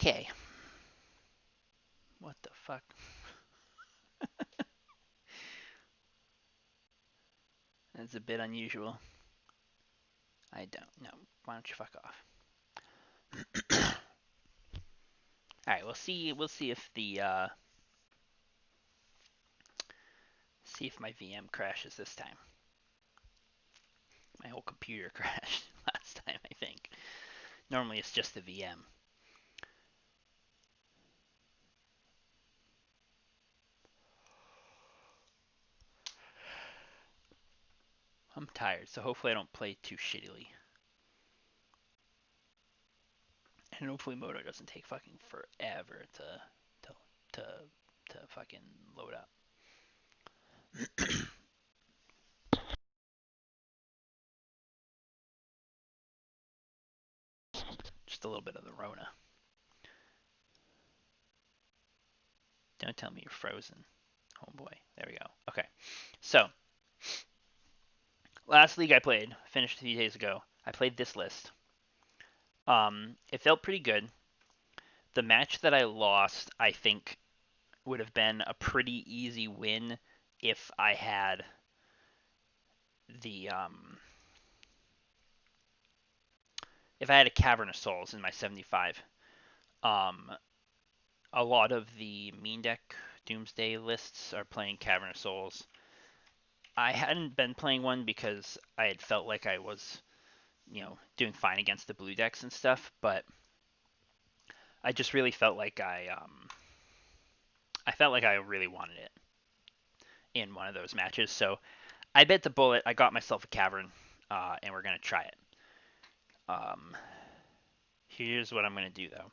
Okay. What the fuck? That's a bit unusual. I don't know. Why don't you fuck off? All right, we'll see. We'll see if the see if my VM crashes this time. My whole computer crashed last time, I think. Normally it's just the VM. I'm tired, so hopefully I don't play too shittily. And hopefully Moto doesn't take fucking forever to to to fucking load up. Just a little bit of the Rona. Don't tell me you're frozen. Oh boy. There we go. Okay. So, last league I played, finished a few days ago. I played this list. It felt pretty good. The match that I lost, I think, would have been a pretty easy win if I had the if I had a Cavern of Souls in my 75. Um, a lot of the mean deck Doomsday lists are playing Cavern of Souls. I hadn't been playing one because I had felt like I was, doing fine against the blue decks and stuff, but I just really felt like I felt like I really wanted it in one of those matches. So I bit the bullet. I got myself a Cavern, and we're gonna try it. Um, here's what I'm gonna do though.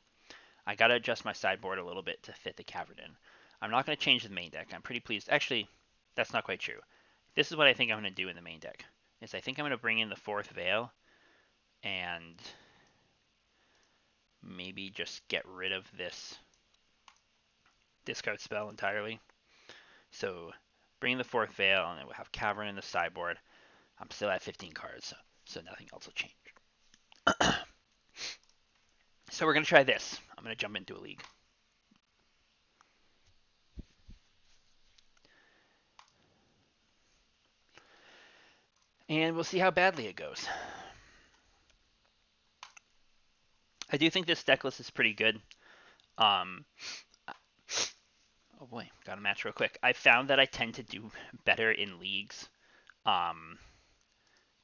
I gotta adjust my sideboard a little bit to fit the Cavern in. I'm not gonna change the main deck. I'm pretty pleased. Actually, that's not quite true. This is what I think I'm gonna do in the main deck. Is I think I'm gonna bring in the fourth Veil and maybe just get rid of this discard spell entirely. So bring the fourth Veil, and then we'll have Cavern in the sideboard. I'm still at 15 cards, so nothing else will change. So we're going to try this. I'm going to jump into a league. And we'll see how badly it goes. I do think this deck list is pretty good. Oh boy, got a match real quick. I found that I tend to do better in leagues um,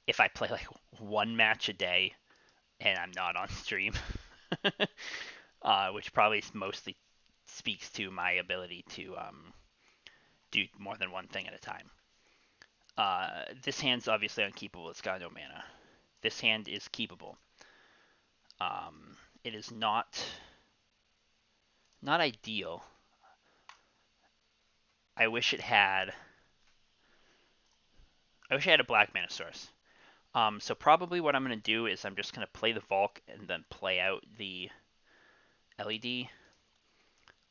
if I play like one match a day and I'm not on stream, which probably mostly speaks to my ability to do more than one thing at a time. This hand's obviously unkeepable. It's got no mana. This hand is keepable. It is not ideal. I wish it had. I wish I had a black mana source. So probably what I'm going to do is I'm just going to play the Valk and then play out the LED,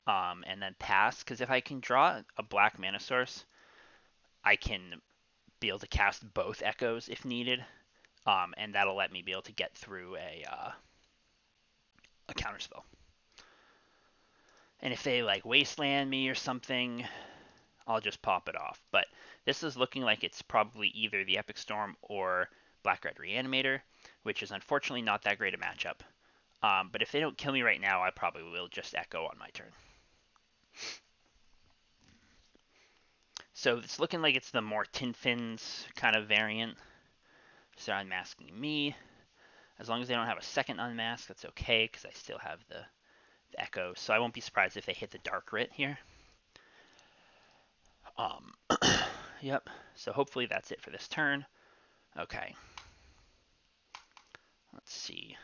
and then pass. Because if I can draw a black mana source, I can be able to cast both Echoes if needed, and that'll let me be able to get through a counterspell. And if they like wasteland me or something, I'll just pop it off. But this is looking like it's probably either the Epic Storm or Black Red Reanimator, which is unfortunately not that great a matchup. But if they don't kill me right now, I probably will just Echo on my turn. So it's looking like it's the more Tinfins kind of variant. So they're unmasking me. As long as they don't have a second unmask, that's okay, because I still have the Echo. So I won't be surprised if they hit the Dark Writ here. Um, yep. So hopefully that's it for this turn. Okay. Let's see.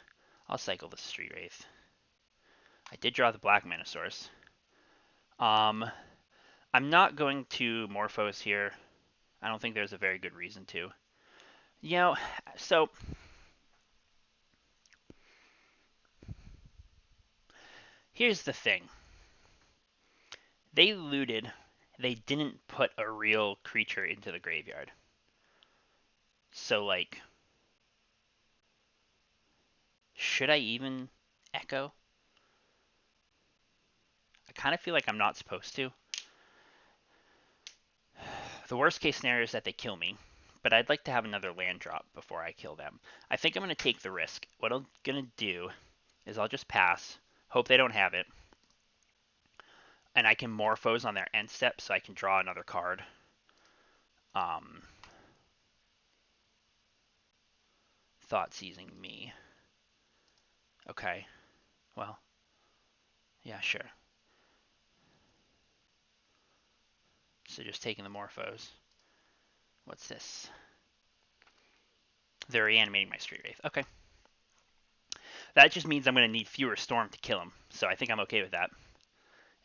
I'll cycle the Street Wraith. I did draw the black mana source. I'm not going to Morphos here. I don't think there's a very good reason to. So here's the thing. They looted. They didn't put a real creature into the graveyard. So like, should I even Echo? I kind of feel like I'm not supposed to. The worst case scenario is that they kill me, but I'd like to have another land drop before I kill them. I think I'm going to take the risk. What I'm going to do is I'll just pass, hope they don't have it, and I can Morphose on their end step so I can draw another card. Thought seizing me. Okay, well, yeah, sure. So just taking the Morphose. What's this? They're reanimating my Street Wraith. Okay. That just means I'm going to need fewer Storm to kill him, so I think I'm okay with that.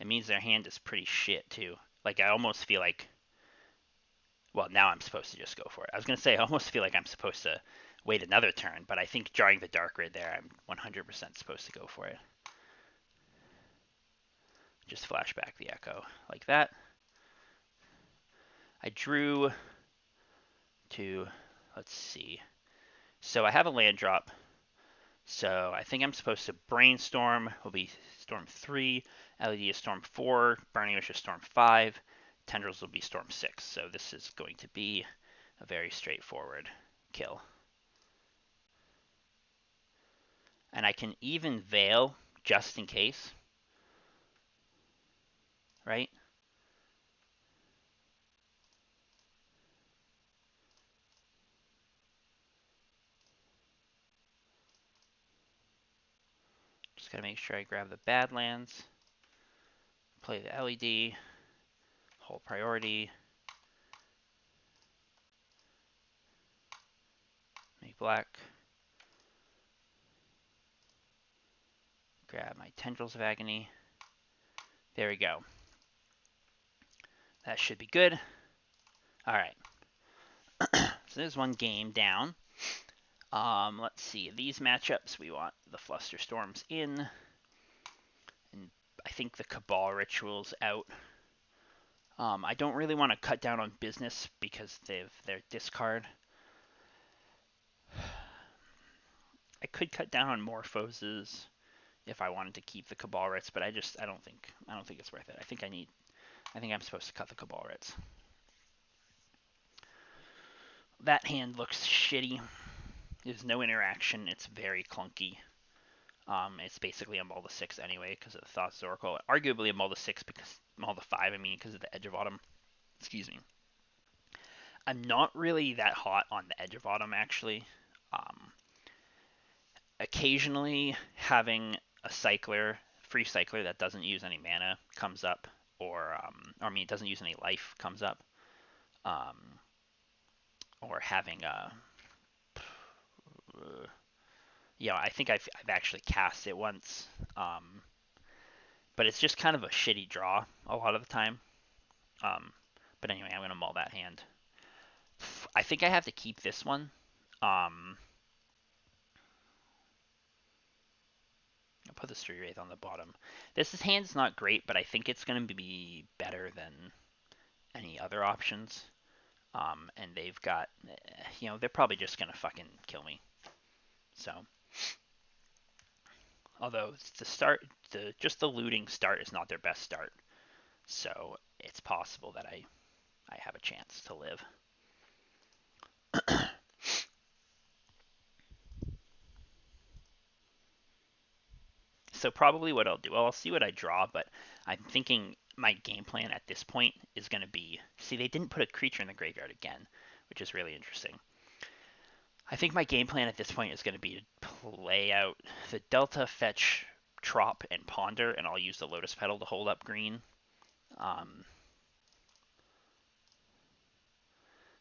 It means their hand is pretty shit, too. Like, I almost feel like... Well, now I'm supposed to just go for it. I was going to say, I almost feel like I'm supposed to wait another turn, but I think drawing the Dark Red there, I'm 100% supposed to go for it. Just flash back the Echo like that. I drew to... Let's see. So I have a land drop. So I think I'm supposed to Brainstorm will be Storm 3, LED is Storm 4, Burning Wish is Storm 5, Tendrils will be Storm 6. So this is going to be a very straightforward kill. And I can even Veil just in case, right? Just gotta make sure I grab the Badlands, play the LED, hold priority, make black, grab my Tendrils of Agony. There we go. That should be good. All right. So there's one game down. Let's see. These matchups, we want the Flusterstorms in. And I think the Cabal Ritual's out. I don't really want to cut down on business because their discard. I could cut down on Morphoses if I wanted to keep the Cabal Rits, but I don't think it's worth it. I think I'm supposed to cut the Cabal Rits. That hand looks shitty. There's no interaction. It's very clunky. It's basically a Mulda 6 anyway because of the Thoughts Oracle. Arguably a Mulda 6 because Mulda 5, I mean, because of the Edge of Autumn. Excuse me. I'm not really that hot on the Edge of Autumn actually. Occasionally having a cycler, free cycler that doesn't use any mana comes up, or I mean, it doesn't use any life comes up, or having a I think I've actually cast it once, but it's just kind of a shitty draw a lot of the time. But anyway, I'm gonna mull that hand. I think I have to keep this one. I'll put the Street Wraith on the bottom. This hand's not great, but I think it's gonna be better than any other options. And they've got, they're probably just gonna fucking kill me. So. Although just the looting start is not their best start, so it's possible that I have a chance to live. So probably what I'll do, well, I'll see what I draw, but I'm thinking my game plan at this point is going to be, see, they didn't put a creature in the graveyard again, which is really interesting. I think my game plan at this point is going to be to play out the Delta, Fetch, Trop, and Ponder, and I'll use the Lotus Petal to hold up green.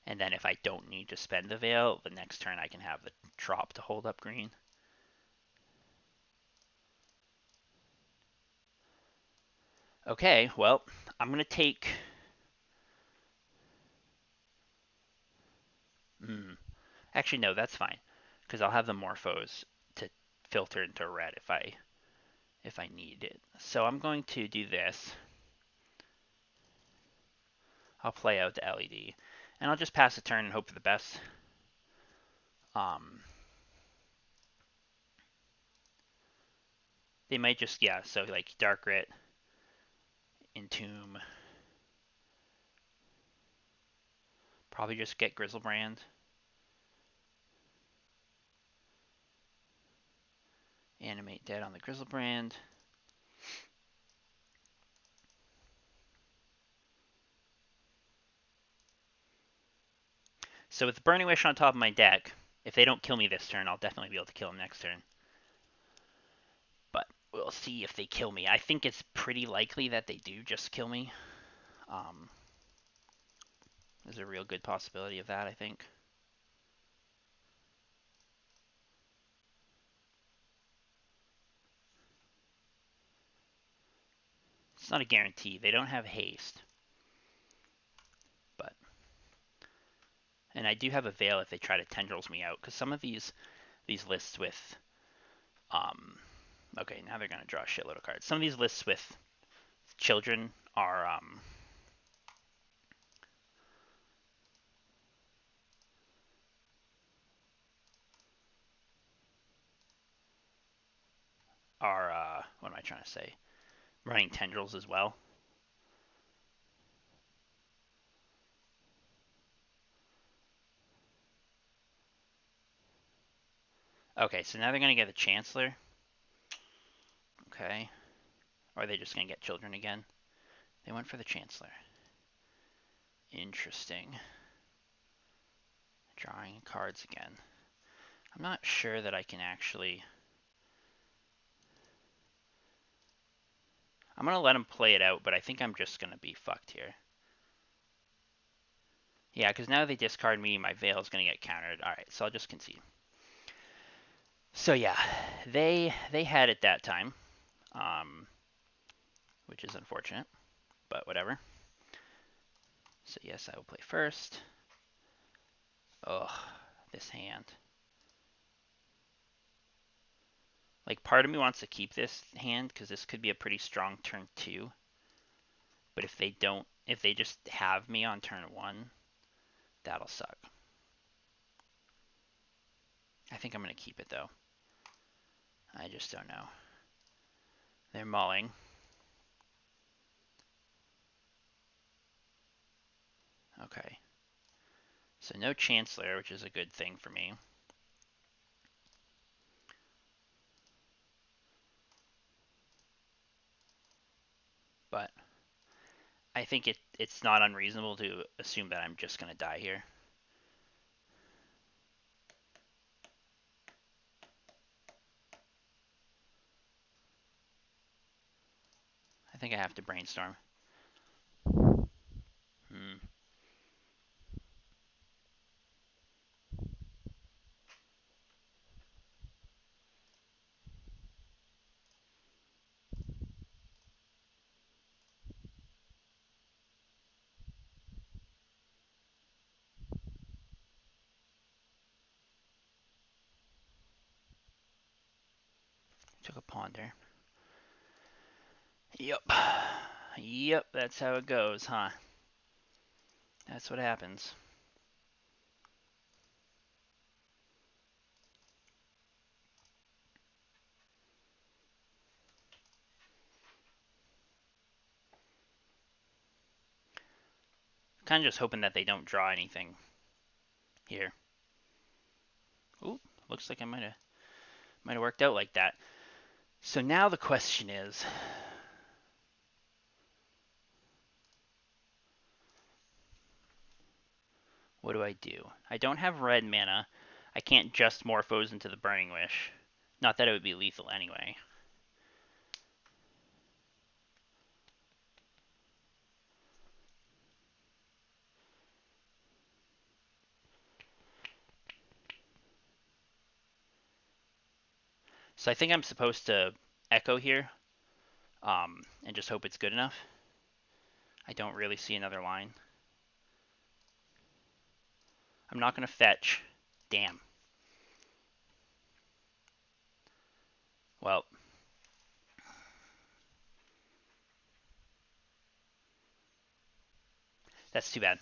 And then if I don't need to spend the Veil, the next turn I can have the Trop to hold up green. Okay, well, I'm going to take... Actually, no, that's fine, because I'll have the Morphos to filter into red if I need it. So I'm going to do this. I'll play out the LED, and I'll just pass the turn and hope for the best. They might just, so like Dark Rit, Entomb. Probably just get Griselbrand. Animate Dead on the Griselbrand. So with the Burning Wish on top of my deck, if they don't kill me this turn, I'll definitely be able to kill them next turn. But we'll see if they kill me. I think it's pretty likely that they do just kill me. There's a real good possibility of that, I think. It's not a guarantee. They don't have haste. But and I do have a Veil if they try to Tendrils me out, because some of these lists with okay, now they're gonna draw a shitload of cards. Some of these lists with children are what am I trying to say? Running Tendrils as well. Okay, so now they're gonna get the Chancellor. Okay. Or are they just gonna get children again? They went for the Chancellor. Interesting. Drawing cards again. I'm not sure that I can actually... I'm going to let them play it out, but I think I'm just going to be fucked here. Yeah, because now they discard me, my Veil is going to get countered. Alright, so I'll just concede. So yeah, they had it that time, which is unfortunate, but whatever. So yes, I will play first. Ugh, this hand. Like, part of me wants to keep this hand, because this could be a pretty strong turn 2. But if they don't, if they just have me on turn 1, that'll suck. I think I'm going to keep it, though. I just don't know. They're mauling. Okay. So no Chancellor, which is a good thing for me. But I think it's not unreasonable to assume that I'm just going to die here. I think I have to brainstorm. Took a ponder. Yep. Yep, that's how it goes, huh? That's what happens. Kind of just hoping that they don't draw anything here. Ooh, looks like I might have worked out like that. So now the question is, what do I do? I don't have red mana. I can't just Morphose into the Burning Wish. Not that it would be lethal anyway. So I think I'm supposed to Echo here, and just hope it's good enough. I don't really see another line. I'm not going to fetch. Damn. Well, that's too bad.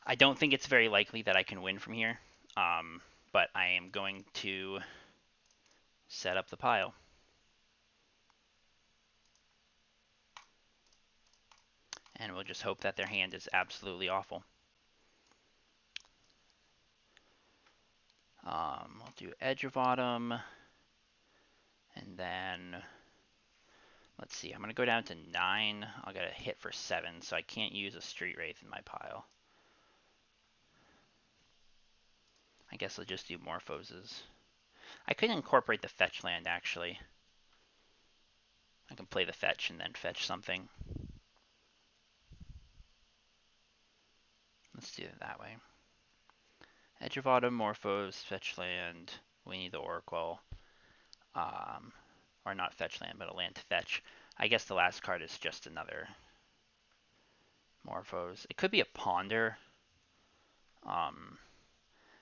I don't think it's very likely that I can win from here, but I am going to set up the pile. And we'll just hope that their hand is absolutely awful. We'll do Edge of Autumn. And then, let's see, I'm going to go down to 9. I'll get a hit for 7, so I can't use a Street Wraith in my pile. I guess I'll just do Morphoses. I could incorporate the fetch land, actually. I can play the fetch and then fetch something. Let's do it that way. Edge of Autumn, Morphos, fetch land. We need the Oracle. Or not fetch land, but a land to fetch. I guess the last card is just another Morphos. It could be a Ponder.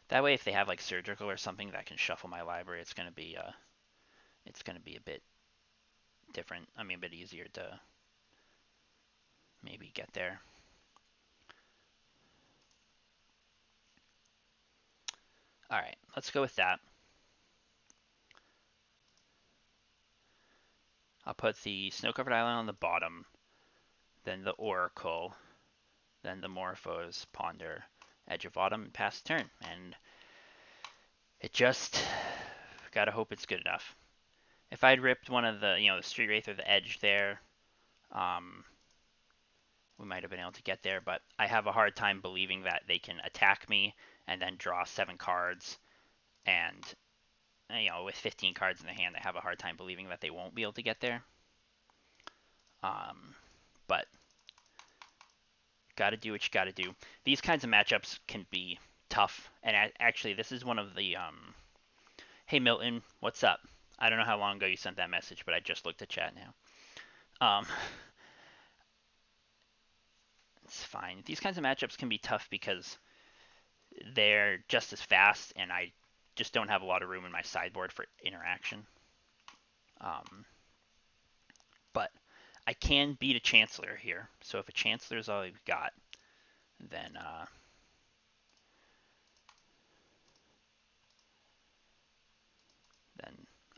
That way, if they have like Surgical or something that can shuffle my library, it's gonna be a bit different. I mean, a bit easier to maybe get there. All right, let's go with that. I'll put the Snow-Covered Island on the bottom, then the Oracle, then the Morphos, Ponder, Edge of Autumn, and pass the turn. And it just gotta hope it's good enough. If I'd ripped one of the, the Street Wraith or the Edge there, we might have been able to get there, but I have a hard time believing that they can attack me and then draw 7 cards. And, with 15 cards in the hand, I have a hard time believing that they won't be able to get there. But gotta do what you gotta do. These kinds of matchups can be tough. And actually, this is one of the, hey Milton, what's up? I don't know how long ago you sent that message, but I just looked at chat now. It's fine. These kinds of matchups can be tough because they're just as fast, and I just don't have a lot of room in my sideboard for interaction. But I can beat a Chancellor here. So if a Chancellor is all you've got, then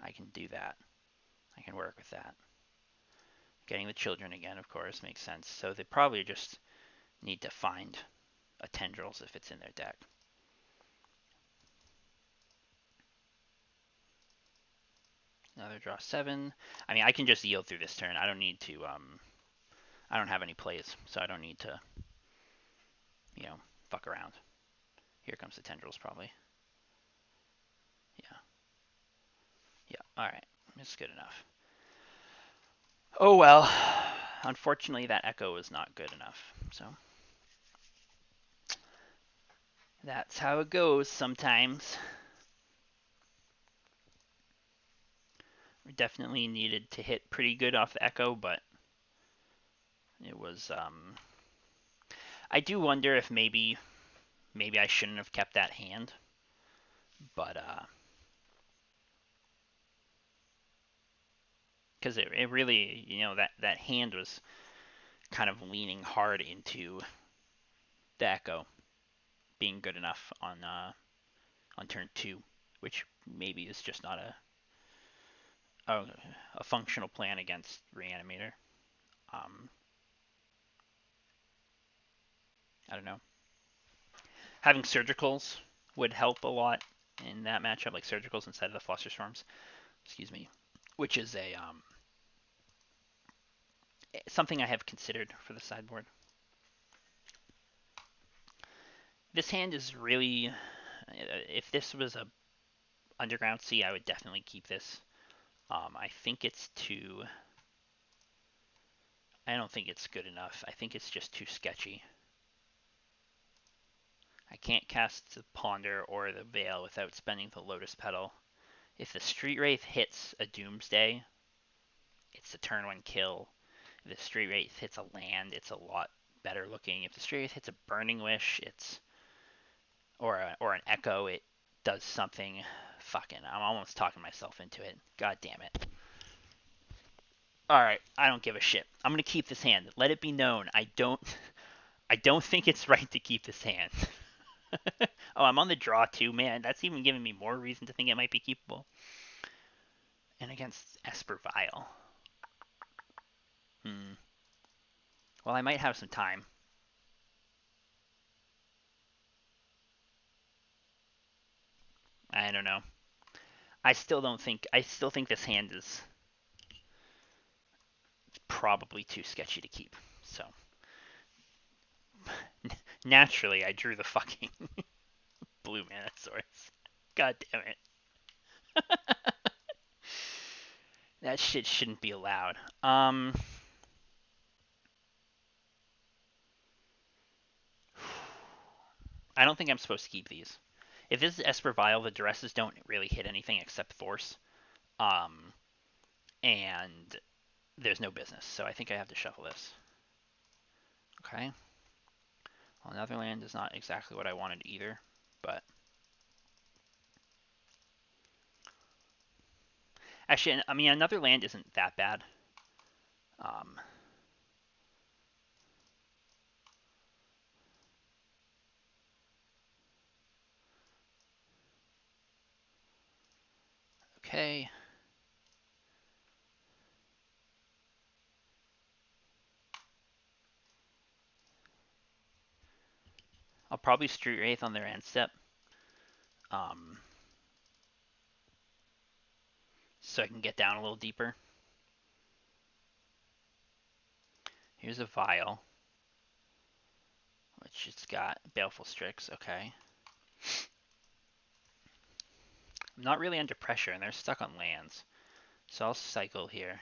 I can do that. I can work with that. Getting the children again, of course, makes sense. So they probably just need to find a Tendrils if it's in their deck. Another draw 7. I mean, I can just yield through this turn. I don't need to, I don't have any plays, so I don't need to, fuck around. Here comes the Tendrils, probably. Yeah. Yeah, alright. It's good enough. Oh well. Unfortunately, that Echo is not good enough, so. That's how it goes sometimes. We definitely needed to hit pretty good off the Echo, but it was, I do wonder if maybe I shouldn't have kept that hand, but, because it really, that hand was kind of leaning hard into the Echo being good enough on turn 2, which maybe is just not a functional plan against Reanimator. I don't know. Having Surgicals would help a lot in that matchup, like Surgicals instead of the Flusterstorms. Excuse me. Which is a something I have considered for the sideboard. This hand is really, if this was a Underground Sea, I would definitely keep this. I think it's too, I don't think it's good enough. I think it's just too sketchy. I can't cast the Ponder or the Veil without spending the Lotus Petal. If the Street Wraith hits a Doomsday, it's a turn 1 kill. If the Street Wraith hits a land, it's a lot better looking. If the Street Wraith hits a Burning Wish, it's or an Echo, it does something. Fucking, I'm almost talking myself into it. God damn it. Alright, I don't give a shit. I'm gonna keep this hand. Let it be known, I don't think it's right to keep this hand. Oh, I'm on the draw too, man. That's even giving me more reason to think it might be keepable. And against Esper Vile. Well, I might have some time. I don't know. I still don't think. I still think this hand is probably too sketchy to keep. So naturally, I drew the fucking blue Manosaurus. God damn it. That shit shouldn't be allowed. I don't think I'm supposed to keep these. If this is Espervile, the duresses don't really hit anything except force. Um, and there's no business. So I think I have to shuffle this. Okay. Well, Netherland is not exactly what I wanted either, but actually, I mean, another land isn't that bad. Um, okay. I'll probably Street Wraith on their end step. Um, so I can get down a little deeper. Here's a Vial, which it's got Baleful Strix. Okay. I'm not really under pressure, and they're stuck on lands. So I'll cycle here.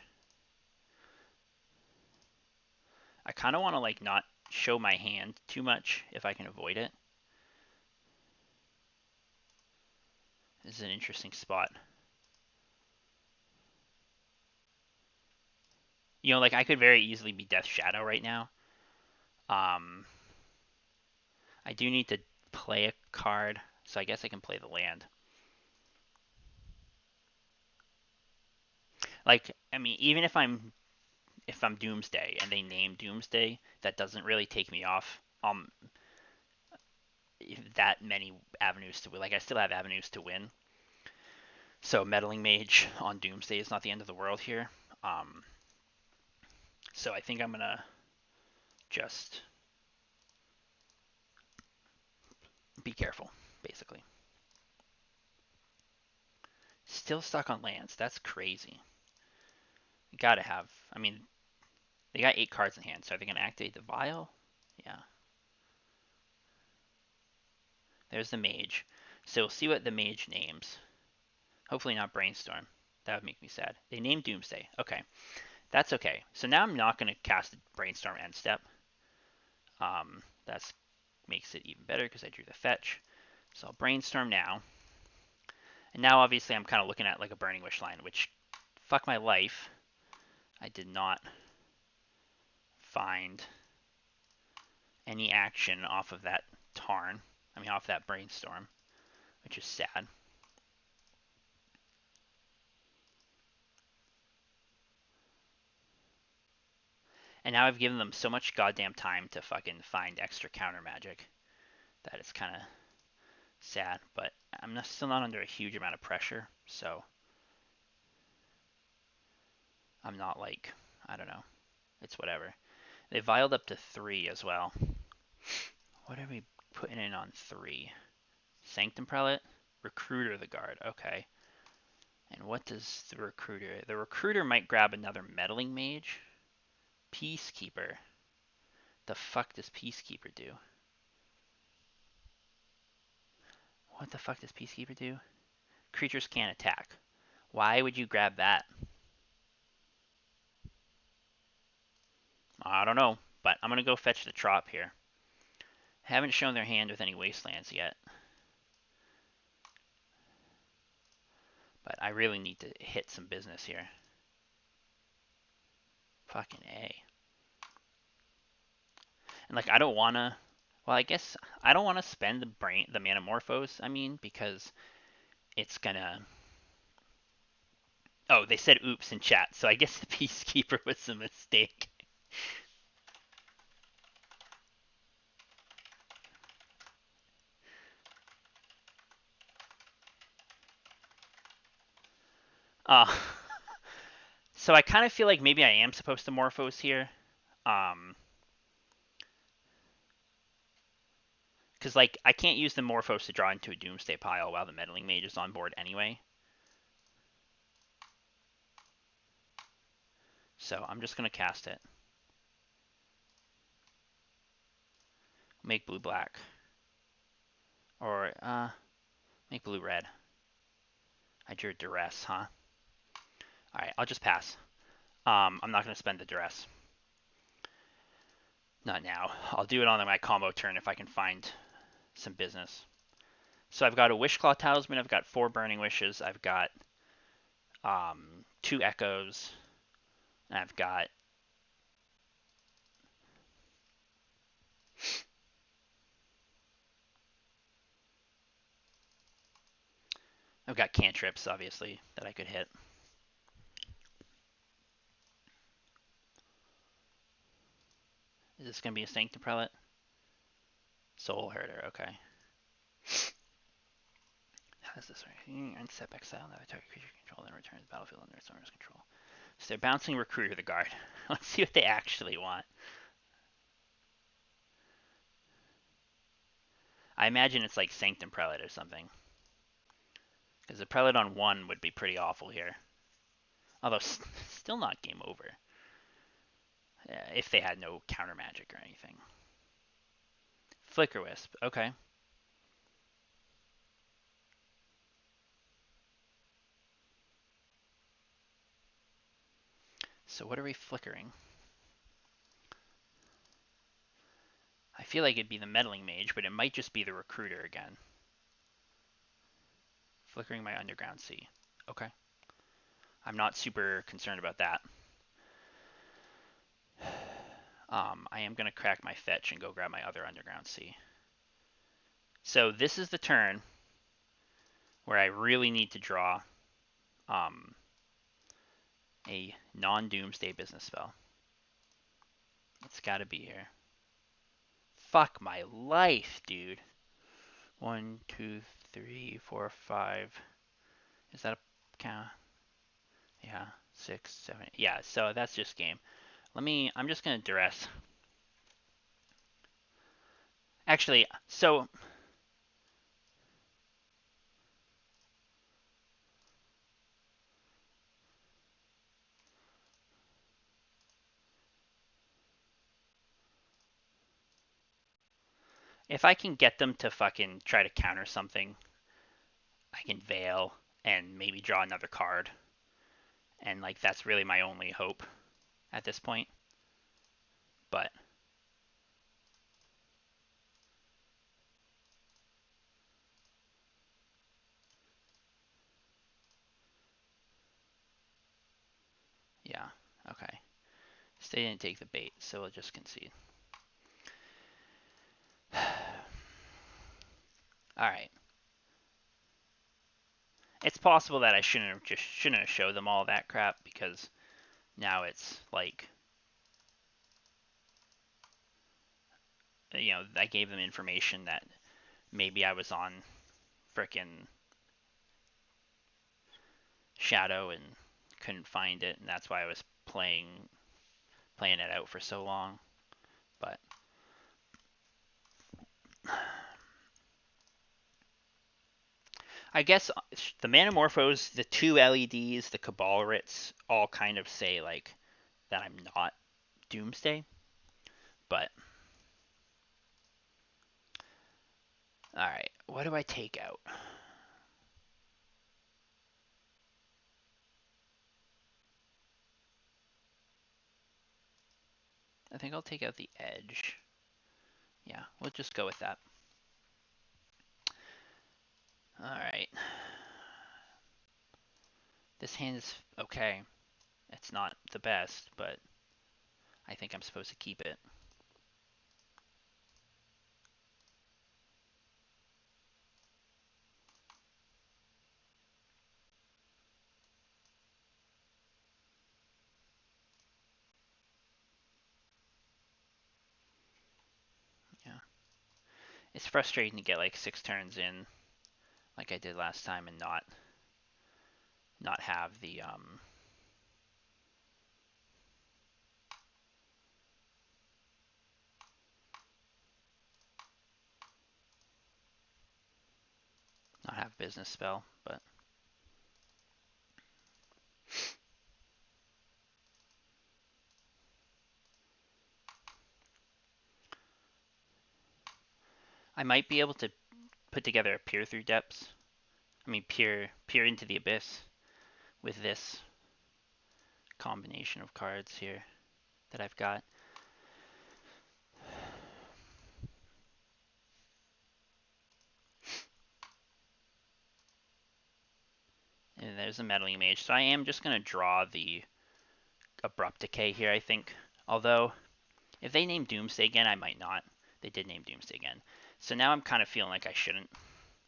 I kind of want to like not show my hand too much if I can avoid it. This is an interesting spot. You know, like I could very easily be Death Shadow right now. Um, I do need to play a card, so I guess I can play the land. Like, I mean, even if I'm Doomsday and they name Doomsday, that doesn't really take me off that many avenues to win. Like I still have avenues to win. So meddling mage on Doomsday is not the end of the world here. Um, so I think I'm gonna just be careful, basically. Still stuck on lands. That's crazy. You gotta have. I mean, they got 8 cards in hand, so are they gonna activate the Vial? Yeah. There's the mage. So we'll see what the mage names. Hopefully not Brainstorm. That would make me sad. They named Doomsday. Okay. That's okay. So now I'm not going to cast Brainstorm end step. That makes it even better because I drew the fetch. So I'll Brainstorm now. And now obviously I'm kind of looking at like a Burning Wish line, which, fuck my life, I did not find any action off of that Tarn. I mean off that Brainstorm, which is sad. And now I've given them so much goddamn time to fucking find extra counter magic that it's kind of sad. But I'm still not under a huge amount of pressure, so I'm not like, I don't know. It's whatever. They vialed up to 3 as well. What are we putting in on 3? Sanctum Prelate? Recruiter the guard. Okay. And what does the recruiter... The recruiter might grab another meddling mage. Peacekeeper. The fuck does Peacekeeper do? What the fuck does Peacekeeper do? Creatures can't attack. Why would you grab that? I don't know, but I'm going to go fetch the Trop here. Haven't shown their hand with any Wastelands yet. But I really need to hit some business here. Fucking A. And like I don't wanna well I guess I don't wanna spend the Manamorphose, I mean, because it's gonna oh, they said oops in chat, so I guess the Peacekeeper was a mistake. Uh so I kinda feel like maybe I am supposed to Morphose here. Um Because, like, I can't use the Morphos to draw into a Doomsday pile while the Meddling Mage is on board anyway. So I'm just going to cast it. Make blue-black. Or, make blue-red. I drew Duress, huh? Alright, I'll just pass. I'm not going to spend the Duress. Not now. I'll do it on my combo turn if I can find some business. So I've got a Wishclaw Talisman, I've got 4 Burning Wishes, I've got 2 Echoes, and I've got cantrips, obviously, that I could hit. Is this going to be a Sanctum Prelate? Soul Herder, okay. How does this work? And step exile, another target creature control, then returns battlefield under its owner's control. So they're bouncing Recruiter the Guard. Let's see what they actually want. I imagine it's like Sanctum Prelate or something. Because a Prelate on 1 would be pretty awful here. Although, still not game over. If they had no counter magic or anything. Flicker Wisp, okay. So what are we flickering? I feel like it'd be the Meddling Mage, but it might just be the Recruiter again. Flickering my Underground Sea. Okay. I'm not super concerned about that. I am going to crack my fetch and go grab my other Underground Sea. So this is the turn where I really need to draw a non-Doomsday business spell. It's got to be here. Fuck my life, dude. 1, 2, 3, 4, 5. Is that a count? Yeah, 6, 7. Yeah, so that's just game. I'm just going to duress. Actually, so if I can get them to fucking try to counter something, I can Veil and maybe draw another card. And, like, that's really my only hope at this point. But yeah, okay. So they didn't take the bait, so we'll just concede. Alright. It's possible that I shouldn't have showed them all that crap, because now it's like, you know, I gave them information that maybe I was on frickin' Shadow and couldn't find it, and that's why I was playing it out for so long. But I guess the Manamorphos, the 2 LEDs, the Cabal Writs, all kind of say, like, that I'm not Doomsday. But alright, what do I take out? I think I'll take out the Edge. Yeah, we'll just go with that. Alright. This hand is okay. It's not the best, but I think I'm supposed to keep it. Yeah. It's frustrating to get like 6 turns in like I did last time and not have the business spell, but I might be able to put together a peer through depths. I mean, peer into the abyss with this combination of cards here that I've got. And there's a Meddling Mage. So I am just going to draw the Abrupt Decay here, I think. Although, if they name Doomsday again, I might not. They did name Doomsday again. So now I'm kind of feeling like I shouldn't,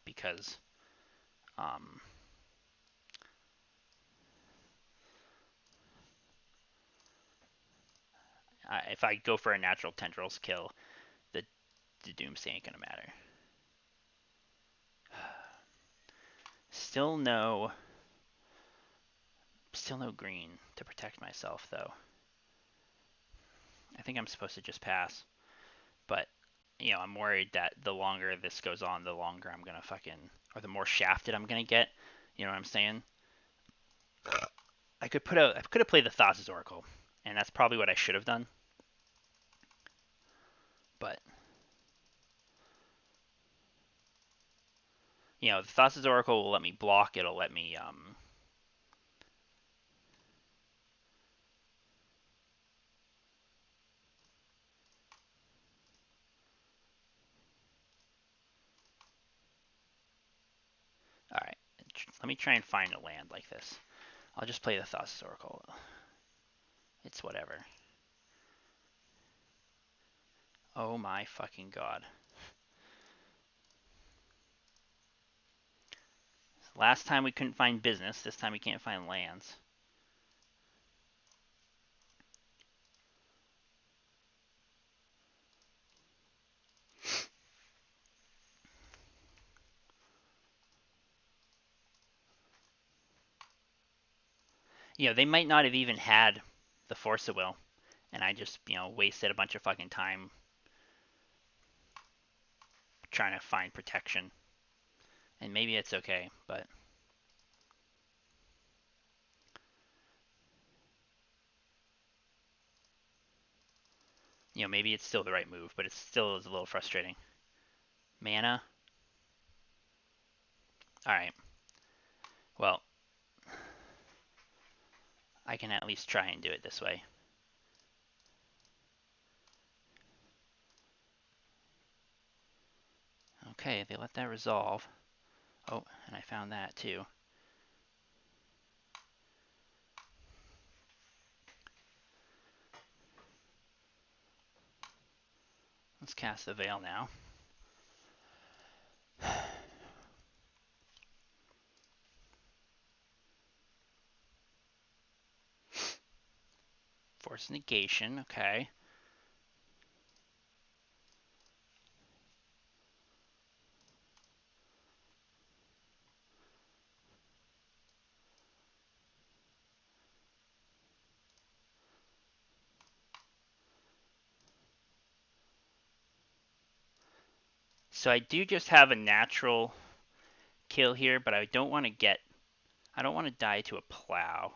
because if I go for a natural Tendrils kill, the Doomsday ain't going to matter. Still no green to protect myself, though. I think I'm supposed to just pass. But, I'm worried that the longer this goes on, the longer I'm going to or the more shafted I'm going to get. You know what I'm saying? I could have played the Thassa's Oracle, and that's probably what I should have done. But, the Thassa's Oracle will let me block. It'll let me, Alright, let me try and find a land like this. I'll just play the Thassa's Oracle. It's whatever. Oh my fucking god. Last time we couldn't find business, this time we can't find lands. They might not have even had the Force of Will, and I just, wasted a bunch of fucking time trying to find protection. And maybe it's okay, but maybe it's still the right move, but it still is a little frustrating. Mana. Alright. Well, I can at least try and do it this way. Okay, they let that resolve. Oh, and I found that too. Let's cast the Veil now. Force negation, okay. So I do just have a natural kill here, but I don't want to die to a plow.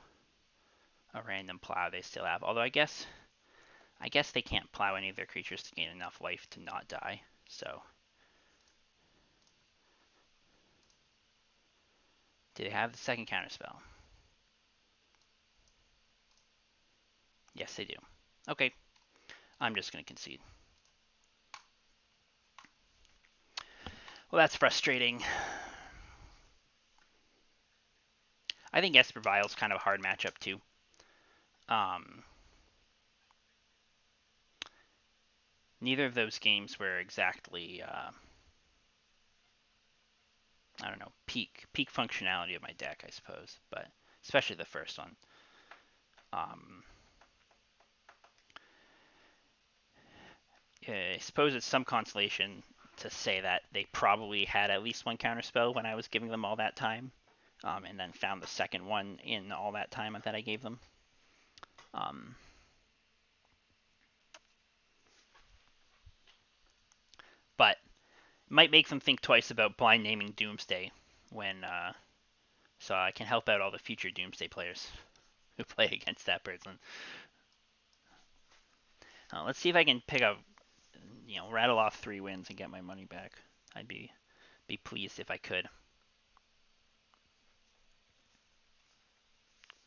A random plow they still have. Although I guess they can't plow any of their creatures to gain enough life to not die. So do they have the second counterspell? Yes, they do. Okay. I'm just going to concede. Well, that's frustrating. I think Esper Vile's kind of a hard matchup, too. Neither of those games were exactly, I don't know, peak functionality of my deck, I suppose. But especially the first one. I suppose it's some consolation to say that they probably had at least one counterspell when I was giving them all that time, and then found the second one in all that time that I gave them. But might make them think twice about blind naming Doomsday when so I can help out all the future Doomsday players who play against that person. Let's see if I can pick up, rattle off 3 wins and get my money back. I'd be pleased if I could.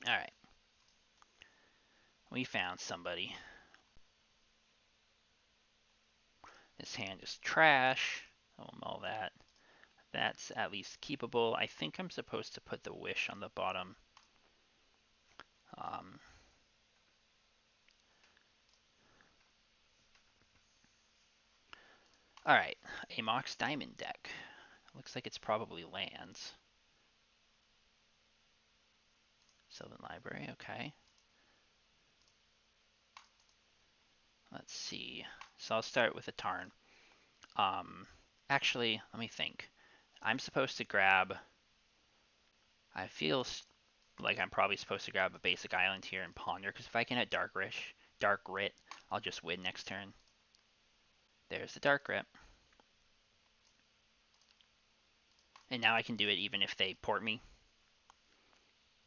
All right, we found somebody. This hand is trash. I'll mull that. That's at least keepable. I think I'm supposed to put the wish on the bottom. Um, all right, a Mox Diamond deck. Looks like it's probably lands. Sylvan Library, okay. Let's see. So I'll start with a Tarn. Actually, let me think. I'm supposed to grab. I feel like I'm probably supposed to grab a basic island here and ponder, because if I can hit Dark Grit, I'll just win next turn. There's the Dark Grit. And now I can do it even if they port me,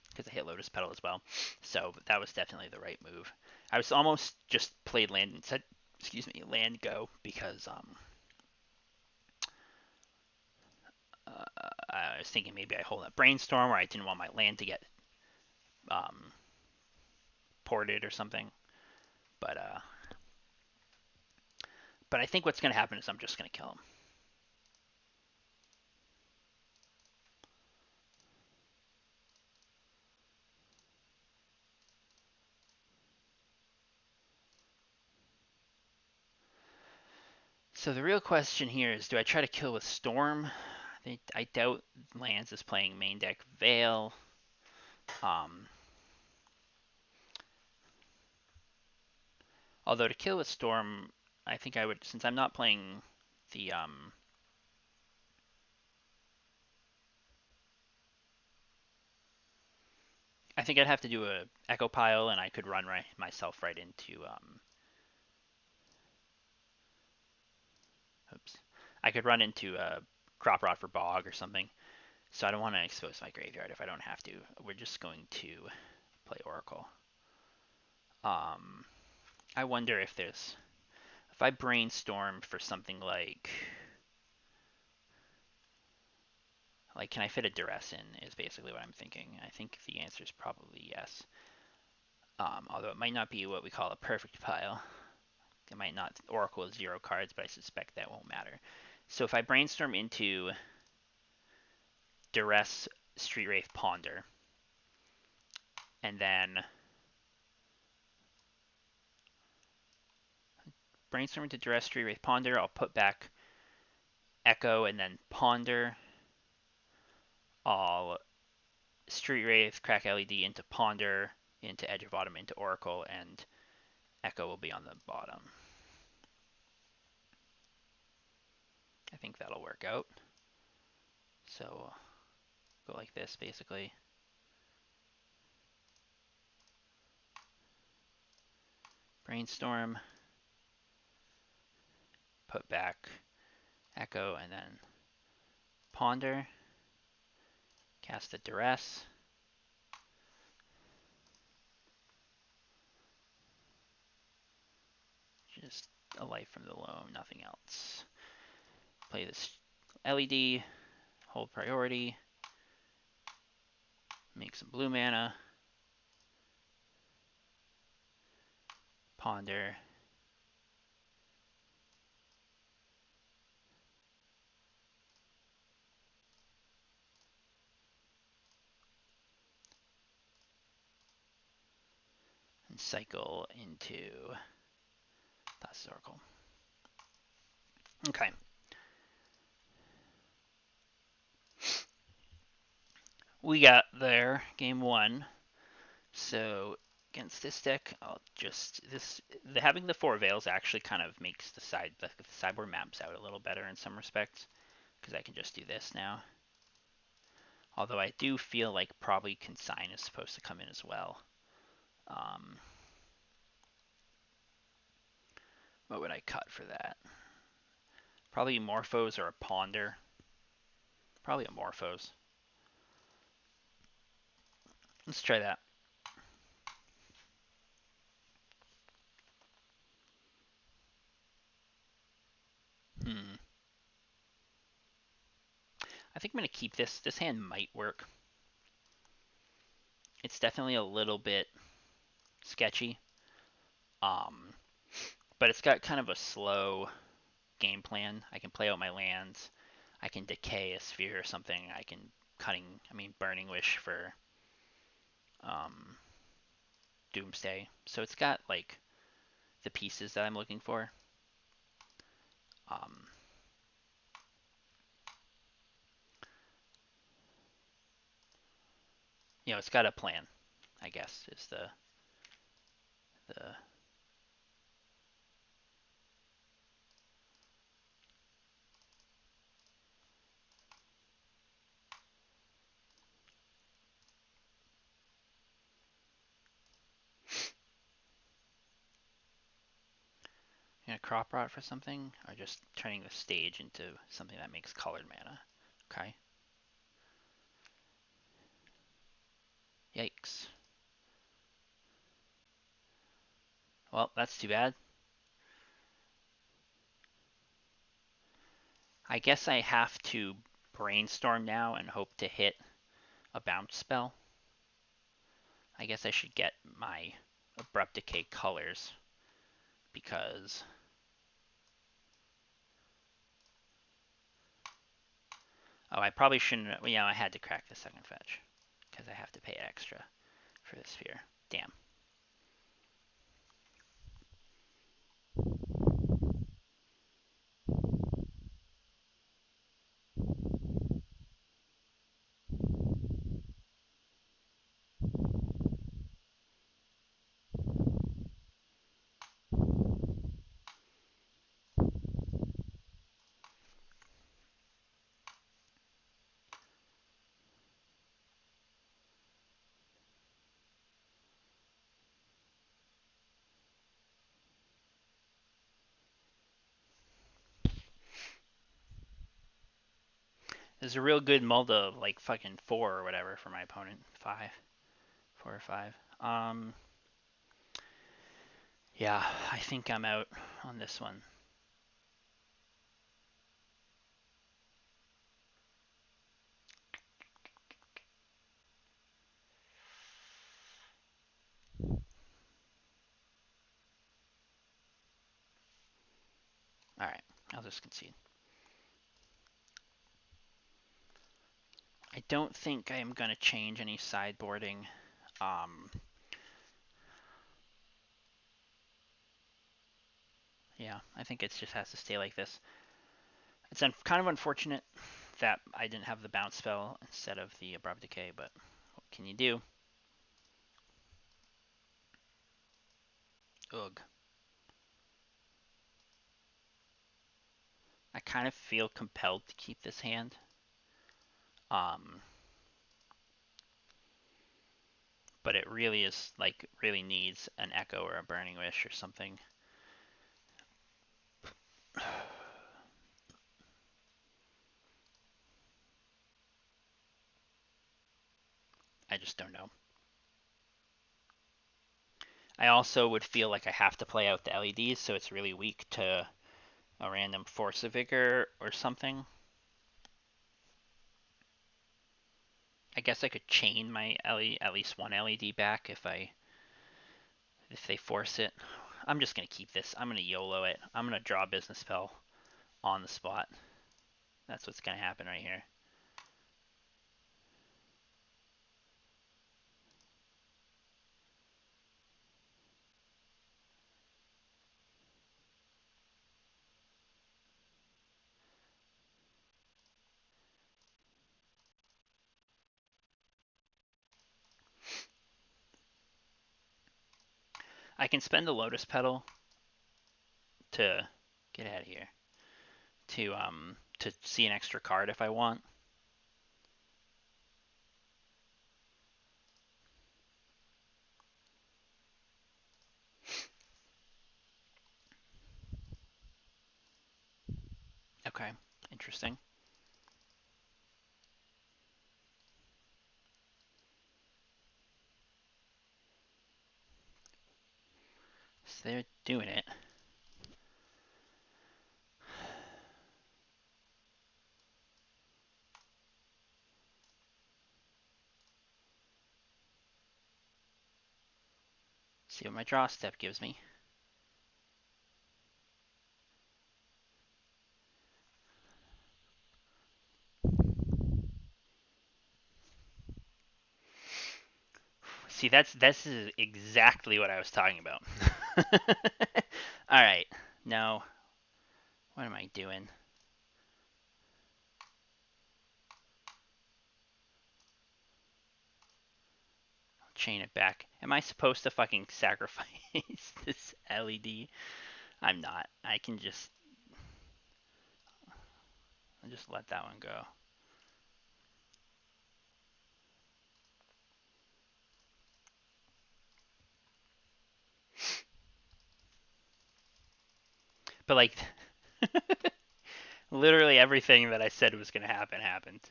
because I hit Lotus Petal as well. So that was definitely the right move. I was almost just played land and said, land go, because I was thinking maybe I hold up Brainstorm, or I didn't want my land to get um, ported or something. But I think what's going to happen is I'm just going to kill him. So the real question here is, do I try to kill with Storm? I doubt Lands is playing main deck Veil. Although to kill with Storm, I think I would, since I'm not playing the I think I'd have to do a Echo Pile, and I could run myself right into oops. I could run into a Crop Rot for Bog or something. So I don't want to expose my graveyard if I don't have to. We're just going to play Oracle. I wonder if I brainstorm for something like can I fit a Duress in, is basically what I'm thinking. I think the answer is probably yes. Although it might not be what we call a perfect pile. It might not Oracle with 0 cards, but I suspect that won't matter. So if I brainstorm into Duress, Street Wraith, Ponder, and then brainstorm into Duress, Street Wraith, Ponder, I'll put back Echo and then Ponder. I'll Street Wraith, crack LED into Ponder, into Edge of Autumn, into Oracle, and Echo will be on the bottom. I think that'll work out. So go like this, basically. Brainstorm, put back Echo, and then Ponder. Cast a Duress. Just a life from the loam, nothing else. Play this LED, hold priority, make some blue mana, Ponder, and cycle into Thassa's Oracle. Okay. We got there, game 1. So against this deck, I'll just having the 4 Veils actually kind of makes the sideboard maps out a little better in some respects, because I can just do this now. Although I do feel like probably Consign is supposed to come in as well. What would I cut for that? Probably Morphos or a Ponder. Probably a Morphos. Let's try that. Hmm. I think I'm going to keep this. This hand might work. It's definitely a little bit sketchy. Um, but it's got kind of a slow game plan. I can play out my lands. I can decay a sphere or something. I can Burning Wish for um, Doomsday. So it's got like the pieces that I'm looking for. Um, it's got a plan. I guess is the crop rot for something, or just turning the stage into something that makes colored mana. Okay. Yikes. Well, that's too bad. I guess I have to brainstorm now and hope to hit a bounce spell. I guess I should get my Abrupt Decay colors because I probably shouldn't. I had to crack the second fetch because I have to pay extra for the sphere. Damn. There's a real good Mulda of like fucking 4 or whatever for my opponent. 5. 4 or 5. Yeah, I think I'm out on this one. Alright, I'll just concede. I don't think I am going to change any sideboarding. Yeah, I think it just has to stay like this. It's kind of unfortunate that I didn't have the bounce spell instead of the Abrupt Decay, but what can you do? Ugh. I kind of feel compelled to keep this hand. But it really is like really needs an Echo or a Burning Wish or something. I just don't know. I also would feel like I have to play out the LEDs, so it's really weak to a random Force of Vigor or something. I guess I could chain my at least one LED back if they force it. I'm just gonna keep this. I'm gonna YOLO it. I'm gonna draw a business spell on the spot. That's what's gonna happen right here. I can spend the Lotus Petal to get out of here to see an extra card if I want. Okay, interesting. they're doing it. See what my draw step gives me. See, this is exactly what I was talking about. All right, now what am I doing? Chain it back. Am I supposed to fucking sacrifice this LED? I'm not. I'll just let that one go. But like, literally everything that I said was gonna happen happened.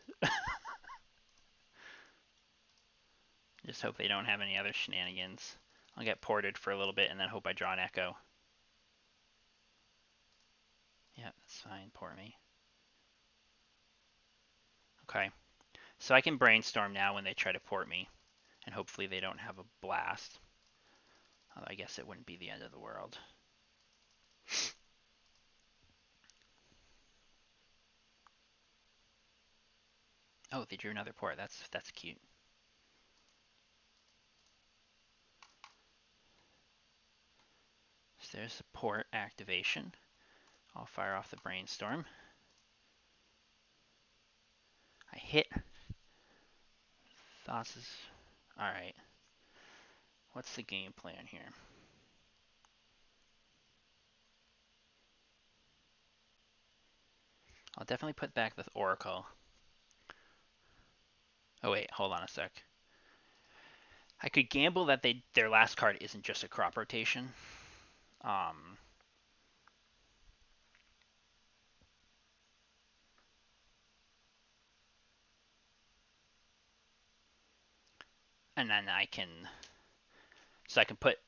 Just hope they don't have any other shenanigans. I'll get ported for a little bit and then hope I draw an echo. Yeah, that's fine. Port me. Okay. So I can brainstorm now when they try to port me, and hopefully they don't have a blast. Although I guess it wouldn't be the end of the world. Oh, they drew another port. That's cute. So there's the port activation. I'll fire off the brainstorm. I hit. Thassa's. Alright. What's the game plan here? I'll definitely put back the Oracle. Oh wait, hold on a sec. I could gamble that their last card isn't just a crop rotation. And then I can put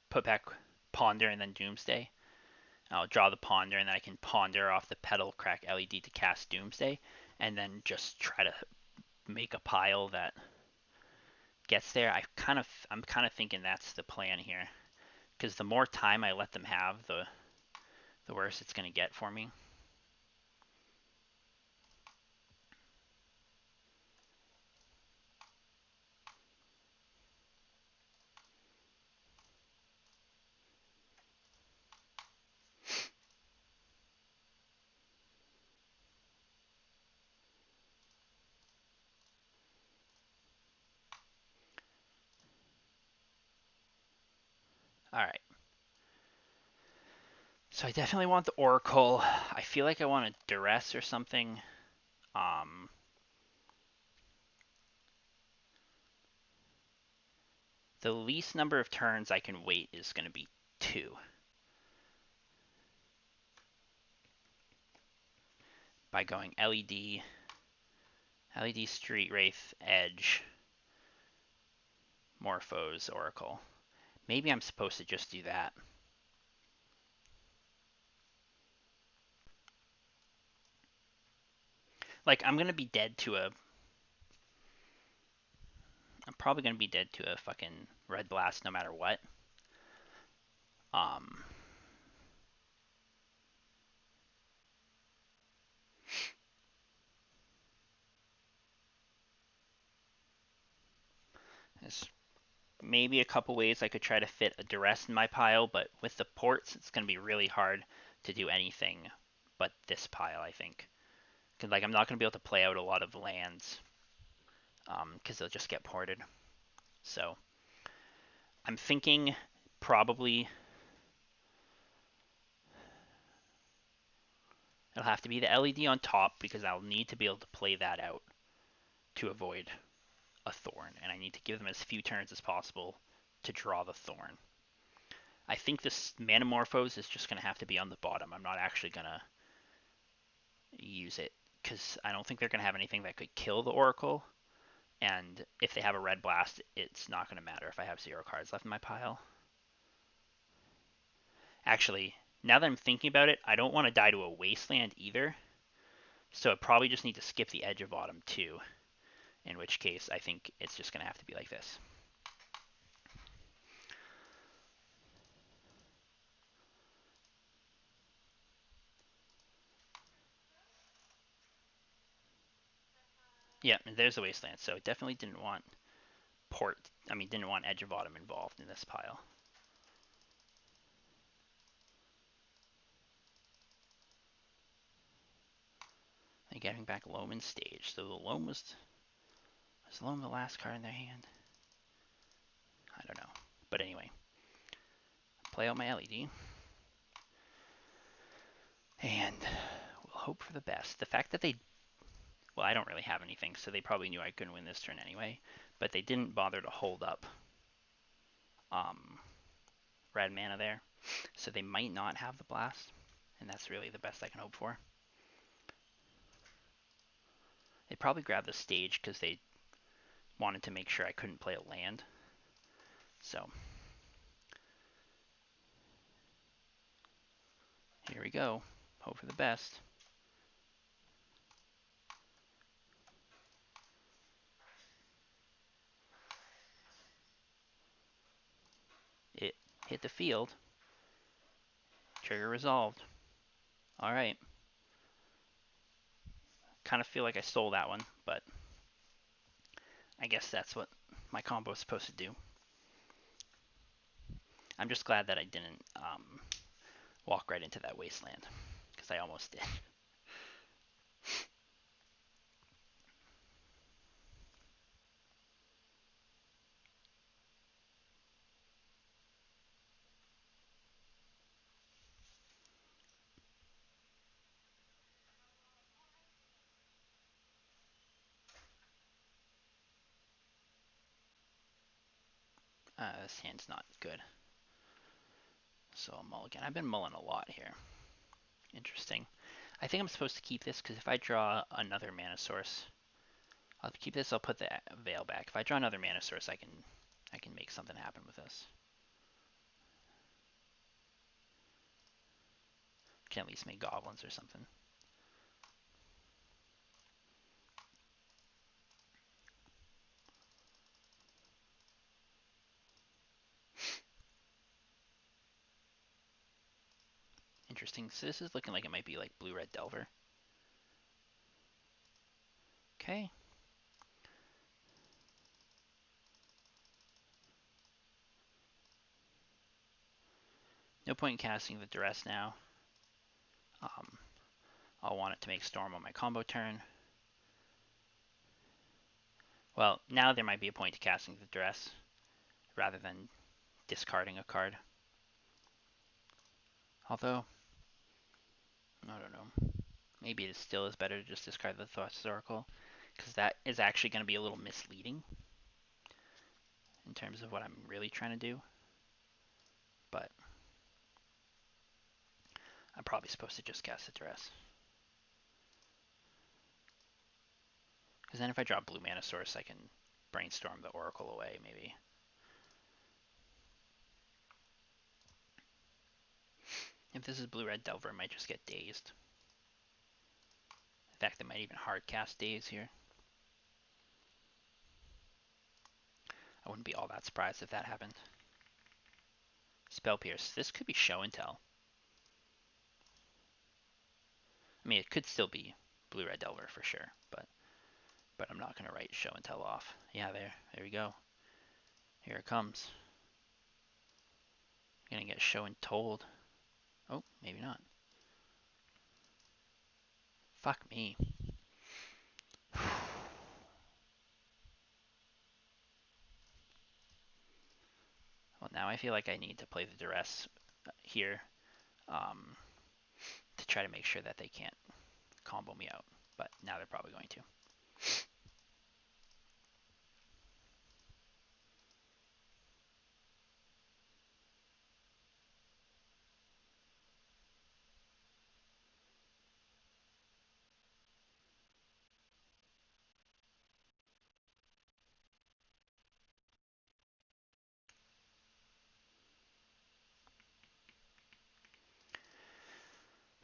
put back Ponder and then Doomsday. I'll draw the Ponder and then I can Ponder off the Petal Crack LED to cast Doomsday, and then just try to make a pile that gets there. I'm kind of thinking that's the plan here, because the more time I let them have, the worse it's gonna get for me. All right. So I definitely want the Oracle. I feel like I want a Duress or something. Um, the least number of turns I can wait is going to be 2. By going LED, Street Wraith, Edge, Morphos, Oracle. Maybe I'm supposed to just do that. Like, I'm probably gonna be dead to a fucking Red Blast no matter what. Um, there's maybe a couple ways I could try to fit a Duress in my pile, but with the ports, it's gonna be really hard to do anything but this pile, I think. Cause like I'm not gonna be able to play out a lot of lands, because they'll just get ported. So I'm thinking probably it'll have to be the LED on top because I'll need to be able to play that out to avoid a Thorn, and I need to give them as few turns as possible to draw the Thorn. I think this Manamorphose is just going to have to be on the bottom. I'm not actually going to use it because I don't think they're going to have anything that could kill the Oracle, and if they have a Red Blast, it's not going to matter if I have 0 cards left in my pile. Actually, now that I'm thinking about it, I don't want to die to a wasteland either. So I probably just need to skip the edge of autumn too. In which case, I think it's just going to have to be like this. Yeah, and there's the wasteland. So definitely didn't want didn't want Edge of Autumn involved in this pile. And getting back Loam's stage. So the Loam was Loam the last card in their hand? I don't know. But anyway, play out my LED. And we'll hope for the best. The fact that well, I don't really have anything, so they probably knew I couldn't win this turn anyway. But they didn't bother to hold up um, red mana there. So they might not have the blast. And that's really the best I can hope for. They probably grabbed the stage because they wanted to make sure I couldn't play a land. So here we go. Hope for the best. It hit the field. Trigger resolved. Alright. Kind of feel like I stole that one, but I guess that's what my combo is supposed to do. I'm just glad that I didn't walk right into that wasteland, because I almost did. This hand's not good. So I'll mulligan. I've been mulling a lot here. Interesting. I think I'm supposed to keep this because if I draw another mana source, I'll keep this. I'll put the veil back. If I draw another mana source, I can make something happen with this. Can at least make goblins or something. Interesting. So this is looking like it might be like blue-red Delver. Okay. No point in casting the Duress now. I'll want it to make Storm on my combo turn. Well, now there might be a point to casting the Duress rather than discarding a card. Although, I don't know. Maybe it still is better to just discard the Thought's Oracle, because that is actually going to be a little misleading in terms of what I'm really trying to do. But I'm probably supposed to just cast the Duress. Because then if I draw blue mana source, I can brainstorm the Oracle away, maybe. If this is blue-red Delver, I might just get dazed. In fact, I might even hard cast Daze here. I wouldn't be all that surprised if that happened. Spell Pierce. This could be Show and Tell. I mean, it could still be blue-red Delver for sure, but I'm not going to write Show and Tell off. Yeah, there we go. Here it comes. I'm going to get Show and Told. Oh, maybe not. Fuck me. Well, now I feel like I need to play the Duress here to try to make sure that they can't combo me out. But now they're probably going to.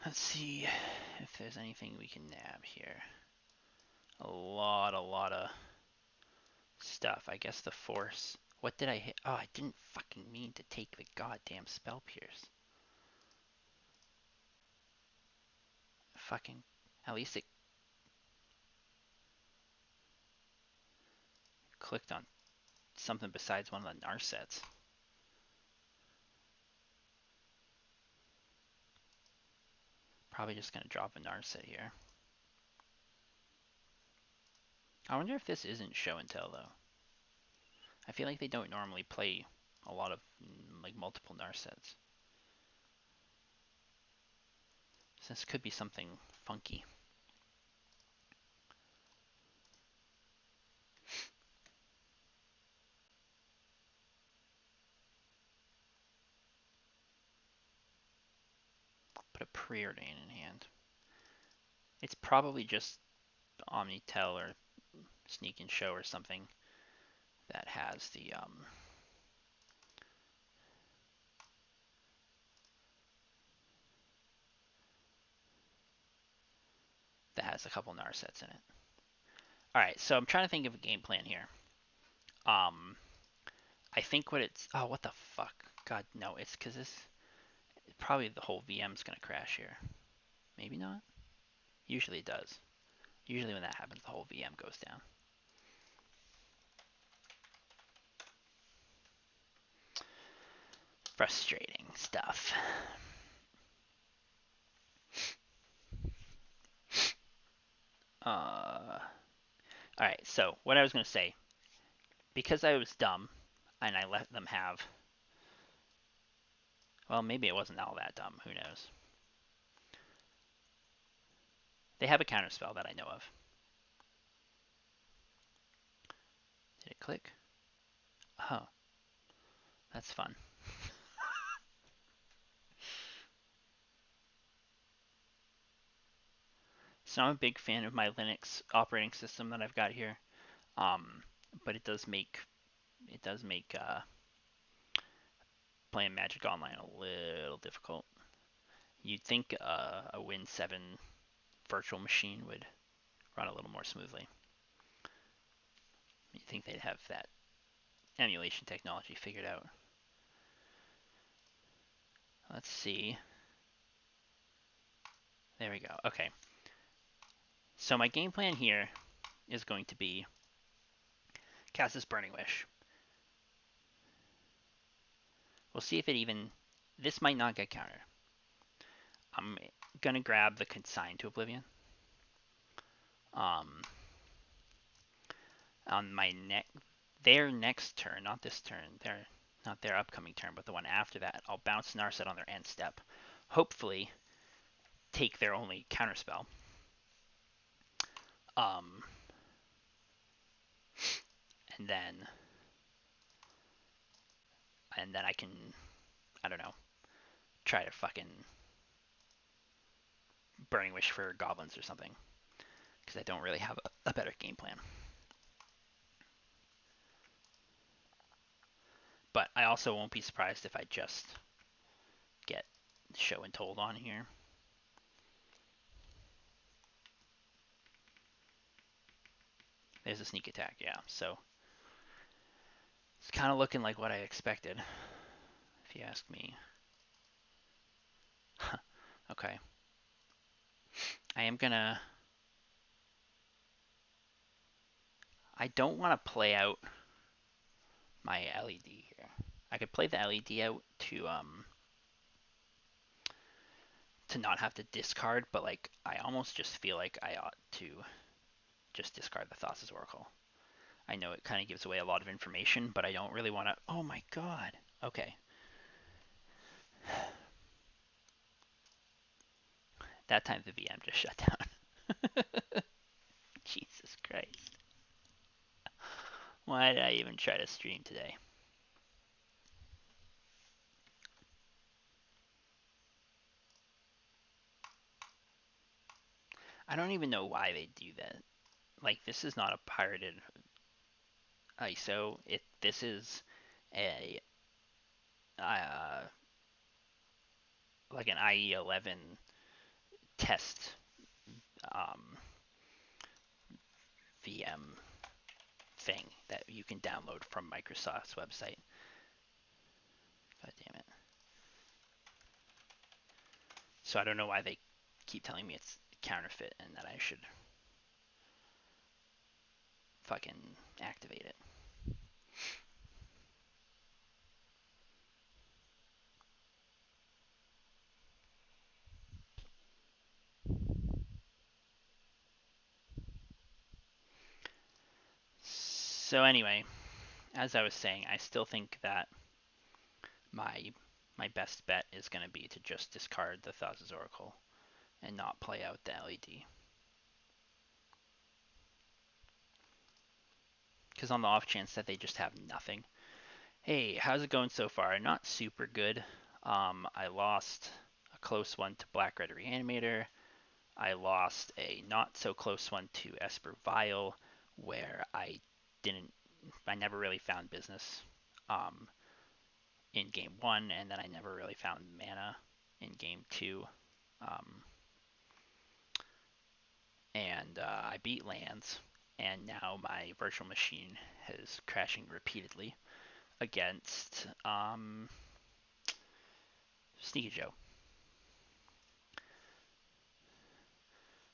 Let's see if there's anything we can nab here. A lot of stuff. I guess the force. What did I hit? Oh, I didn't fucking mean to take the goddamn spell pierce. Fucking. At least it clicked on something besides one of the Narsets. Probably just gonna drop a Narset here. I wonder if this isn't show and tell though. I feel like they don't normally play a lot of like multiple Narsets. So this could be something funky. Put a preordain in hand. It's probably just Omnitel or Sneak and Show or something that has the that has a couple Narsets in it. All right, so I'm trying to think of a game plan here. Um, I think what it's what the fuck? God no, it's because this probably the whole VM's gonna crash here. Maybe not. Usually it does. Usually when that happens, the whole VM goes down. Frustrating stuff. Alright, so what I was going to say, because I was dumb and I let them have, well, maybe it wasn't all that dumb, who knows. They have a counterspell that I know of. Did it click? Oh, that's fun. So I'm a big fan of my Linux operating system that I've got here, um, but it does make playing Magic Online a little difficult. You'd think a Win 7 virtual machine would run a little more smoothly. You'd think they'd have that emulation technology figured out. Let's see. There we go. Okay. So my game plan here is going to be cast this Burning Wish. We'll see if it even... This might not get countered. I'm going to grab the Consign to Oblivion. On my their next turn, not this turn, not their upcoming turn, but the one after that, I'll bounce Narset on their end step. Hopefully, take their only counterspell. Um, and then I can, I don't know, try to fucking Burning Wish for goblins or something, because I don't really have a better game plan. But I also won't be surprised if I just get Show and Told on here. There's a sneak attack, yeah. So it's kind of looking like what I expected, if you ask me. Okay. I am gonna... I don't want to play out my LED here. I could play the LED out to not have to discard, but like I almost just feel like I ought to just discard the Thassa's Oracle. I know it kind of gives away a lot of information, but I don't really want to. Oh my god. Okay. That time the VM just shut down. Jesus Christ. Why did I even try to stream today? I don't even know why they do that. Like, this is not a pirated ISO. This is a like an IE11 test VM thing that you can download from Microsoft's website. God damn it. So I don't know why they keep telling me it's counterfeit and that I should fucking activate it. So anyway, as I was saying, I still think that my my best bet is going to be to just discard the Thassa's Oracle and not play out the LED. Because on the off chance that they just have nothing. Hey, how's it going so far? Not super good. I lost a close one to Black Red Reanimator. I lost a not so close one to Esper Vial, where I never really found business in game one, and then I never really found mana in game two. Um, and I beat lands, and now my virtual machine is crashing repeatedly against Sneaky Joe.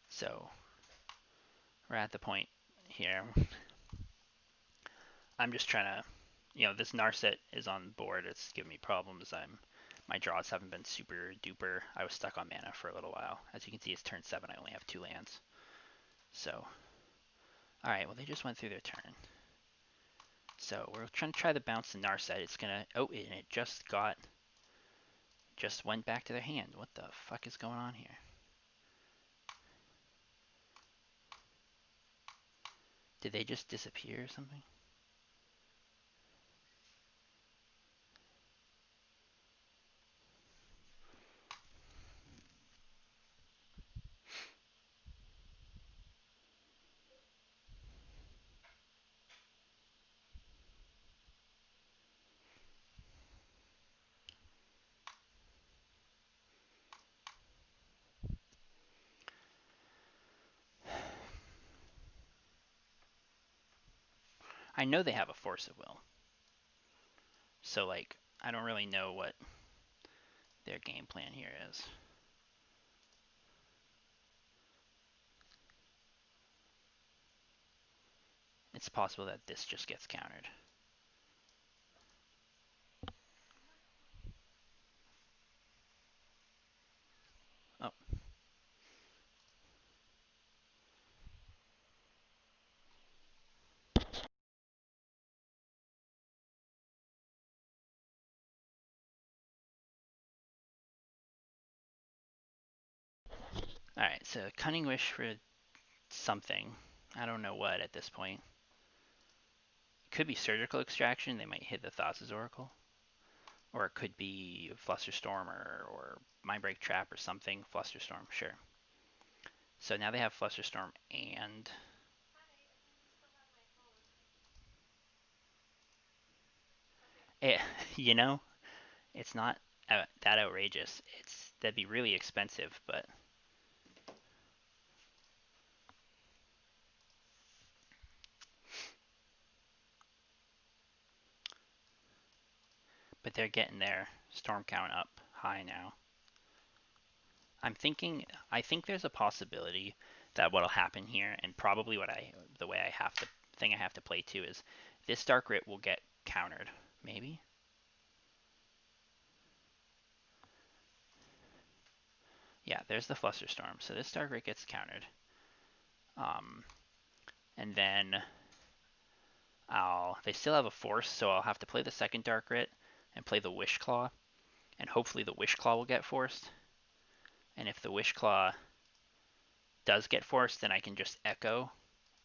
So we're at the point here. I'm just trying to, this Narset is on board. It's giving me problems. My draws haven't been super duper. I was stuck on mana for a little while. As you can see, it's turn 7. I only have 2 lands. So, alright, well, they just went through their turn. So, we're trying to try the bounce the Narset. It's gonna, and it just went back to their hand. What the fuck is going on here? Did they just disappear or something? I know they have a Force of Will. So, like, I don't really know what their game plan here is. It's possible that this just gets countered. Oh. Alright, so Cunning Wish for something. I don't know what at this point. It could be Surgical Extraction. They might hit the Thassa's Oracle. Or it could be Flusterstorm or Mindbreak Trap or something. Flusterstorm, sure. So now they have Flusterstorm and... It, you know, it's not that outrageous. That'd be really expensive, but... But they're getting their storm count up high now. I think there's a possibility that what'll happen here, and probably the way I have to play too is this Dark Writ will get countered, maybe? Yeah, there's the Flusterstorm. So this Dark Writ gets countered. And then they still have a Force, so I'll have to play the second Dark Writ and play the Wish Claw, and hopefully the Wish Claw will get forced. And if the Wish Claw does get forced, then I can just Echo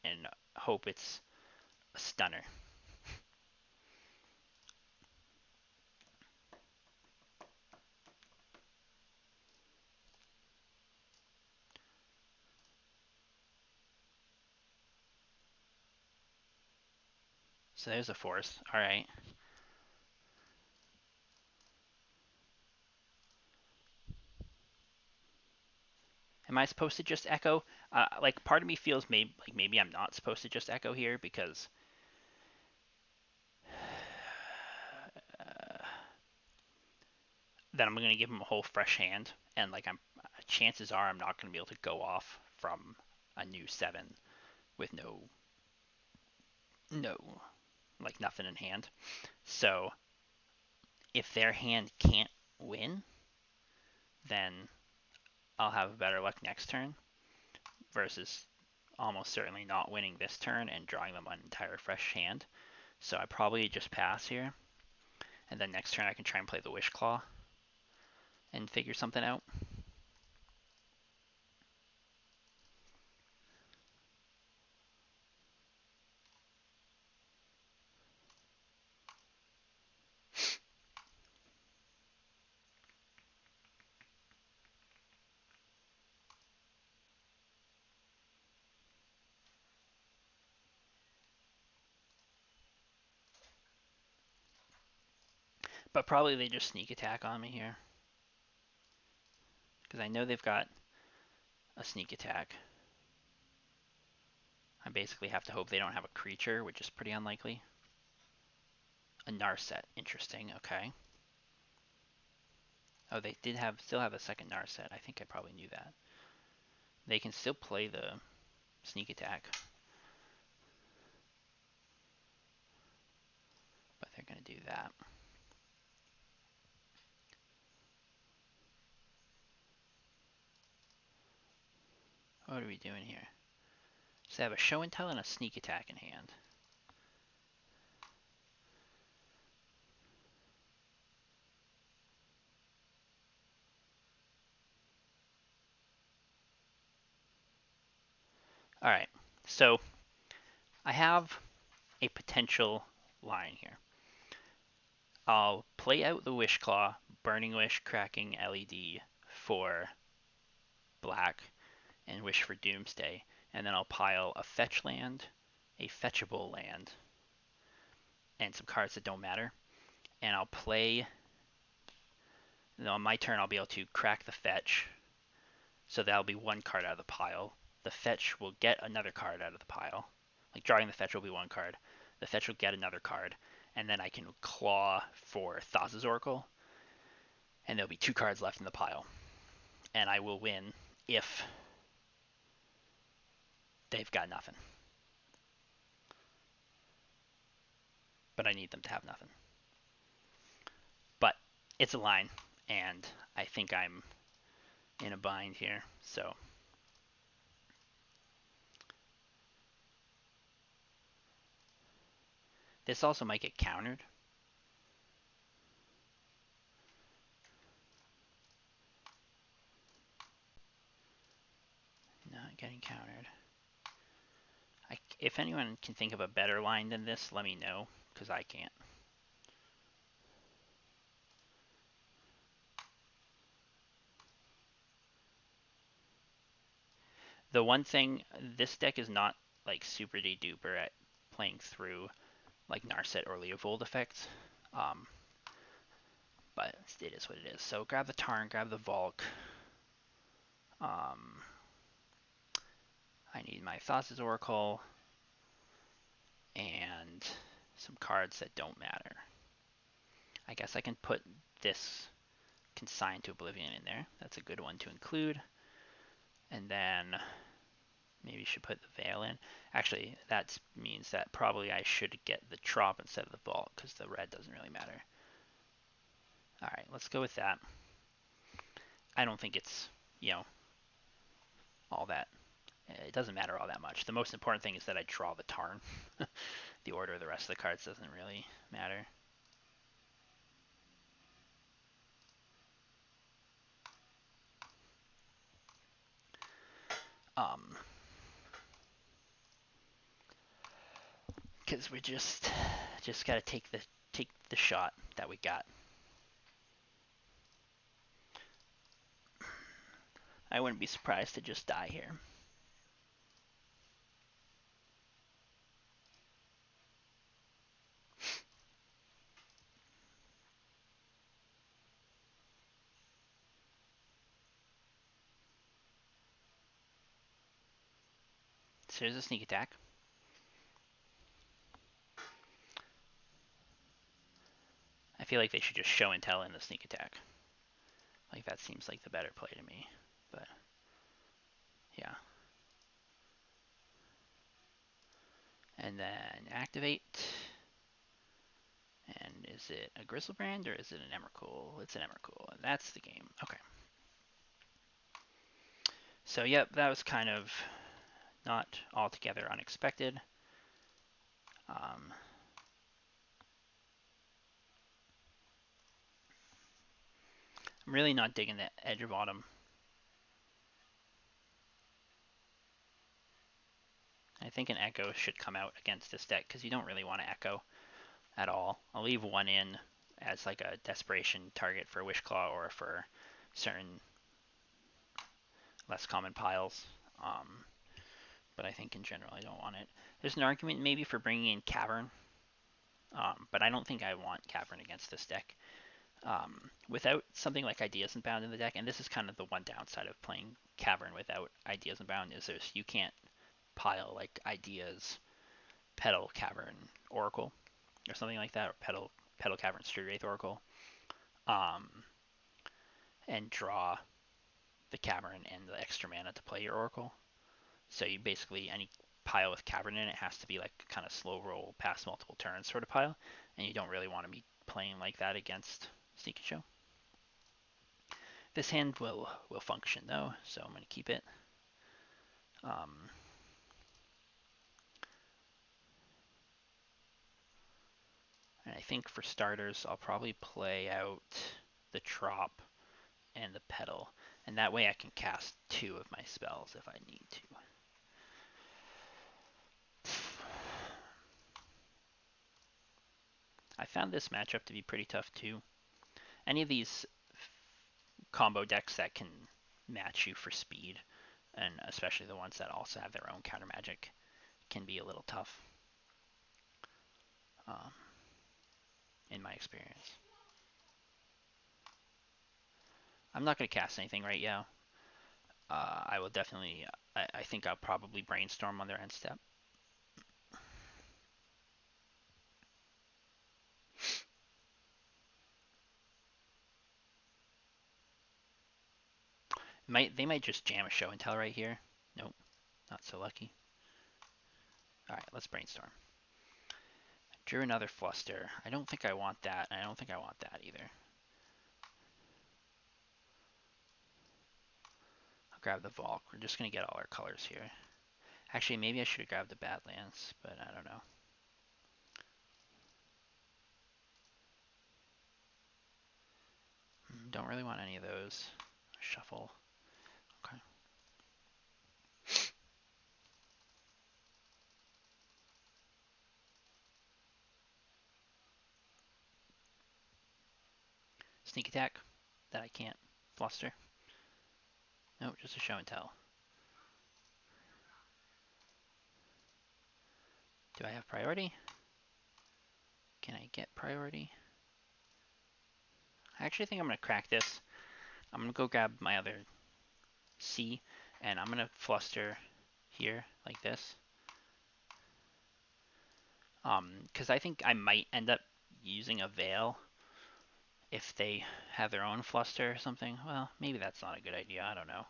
and hope it's a stunner. So there's a Force. Alright. Am I supposed to just echo? Like part of me feels maybe I'm not supposed to just echo here because then I'm gonna give him a whole fresh hand, and like chances are I'm not gonna be able to go off from a new 7 with no like nothing in hand. So if their hand can't win, then I'll have better luck next turn versus almost certainly not winning this turn and drawing them an entire fresh hand. So I probably just pass here, and then next turn I can try and play the Wish Claw and figure something out. But probably they just sneak attack on me here, because I know they've got a sneak attack. I basically have to hope they don't have a creature, which is pretty unlikely. A Narset, interesting. Okay. Oh, they still have a second Narset. I think I probably knew that. They can still play the sneak attack, but they're gonna do that. What are we doing here? So they have a show and tell and a sneak attack in hand. All right. So I have a potential line here. I'll play out the Wish Claw, Burning Wish, Cracking LED for black, and Wish for Doomsday, and then I'll pile a fetch land, a fetchable land, and some cards that don't matter. And I'll play. On my turn, I'll be able to crack the fetch, so that'll be one card out of the pile. The fetch will get another card out of the pile. Like drawing the fetch will be one card. The fetch will get another card, and then I can claw for Thassa's Oracle, and there'll be 2 cards left in the pile. And I will win if they've got nothing. But I need them to have nothing. But it's a line, and I think I'm in a bind here, so this also might get countered. Not getting countered. If anyone can think of a better line than this, let me know, because I can't. The one thing, this deck is not like super duper at playing through like Narset or Leovold effects, but it is what it is. So grab the Tarn, grab the Volk. I need my Thassa's Oracle and some cards that don't matter. I guess I can put this Consign to Oblivion in there. That's a good one to include. And then maybe you should put the Veil in. Actually, that means that probably I should get the Trop instead of the Vault, because the red doesn't really matter. Alright, let's go with that. I don't think it's, all that. It doesn't matter all that much. The most important thing is that I draw the Tarn. The order of the rest of the cards doesn't really matter. Because we just got to take the shot that we got. I wouldn't be surprised to just die here. so there's a sneak attack. I feel like they should just show and tell in the sneak attack. Like that seems like the better play to me. But yeah. And then activate. And is it a Griselbrand or is it an Emrakul? It's an Emrakul, and that's the game. Okay. So yep, that was kind of not altogether unexpected. I'm really not digging the Edge of Autumn. I think an Echo should come out against this deck because you don't really want to Echo at all. I'll leave one in as like a desperation target for Wishclaw or for certain less common piles. But I think in general I don't want it. There's an argument maybe for bringing in Cavern, but I don't think I want Cavern against this deck. Without something like Ideas Unbound in the deck, and this is kind of the one downside of playing Cavern without Ideas Unbound, is you can't pile like Ideas, Petal, Cavern, Oracle, or something like that, or Petal Cavern, Street Wraith, Oracle, um, and draw the Cavern and the extra mana to play your Oracle. So you basically, any pile with Cavern in it has to be like kind of slow roll past multiple turns sort of pile, and you don't really want to be playing like that against Sneak and Show. This hand will function though, so I'm going to keep it. And I think for starters, I'll probably play out the Trop and the Petal, and that way I can cast 2 of my spells if I need to. I found this matchup to be pretty tough too. Any of these combo decks that can match you for speed, and especially the ones that also have their own counter magic, can be a little tough, in my experience. I'm not going to cast anything right now. I will definitely, I think I'll probably brainstorm on their end step. They might just jam a show and tell right here. Nope, not so lucky. Alright, let's brainstorm. Drew another Fluster. I don't think I want that, and I don't think I want that either. I'll grab the Valk. We're just going to get all our colors here. Actually, maybe I should have grabbed the Badlands, but I don't know. Don't really want any of those. Shuffle. Okay. Sneak attack that I can't fluster. Nope, just a show and tell. Do I have priority? Can I get priority? I actually think I'm going to crack this. I'm going to go grab my other C, and I'm going to fluster here like this. Because I think I might end up using a Veil if they have their own fluster or something. Well, maybe that's not a good idea. I don't know.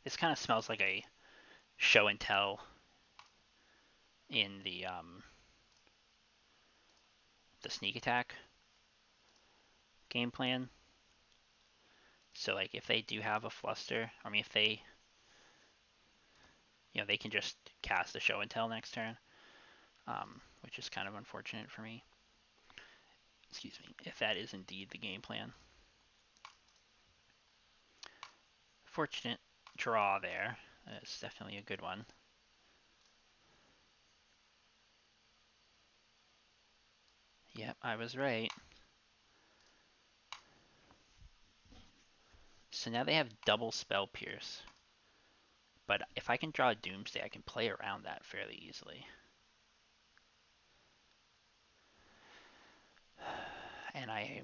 This kind of smells like a show and tell in the sneak attack game plan. So like if they do have a fluster, I mean if they, they can just cast a show and tell next turn, which is kind of unfortunate for me. Excuse me, if that is indeed the game plan. Fortunate draw there. That's definitely a good one. Yep, I was right. So now they have double Spell Pierce. But if I can draw a Doomsday, I can play around that fairly easily. And I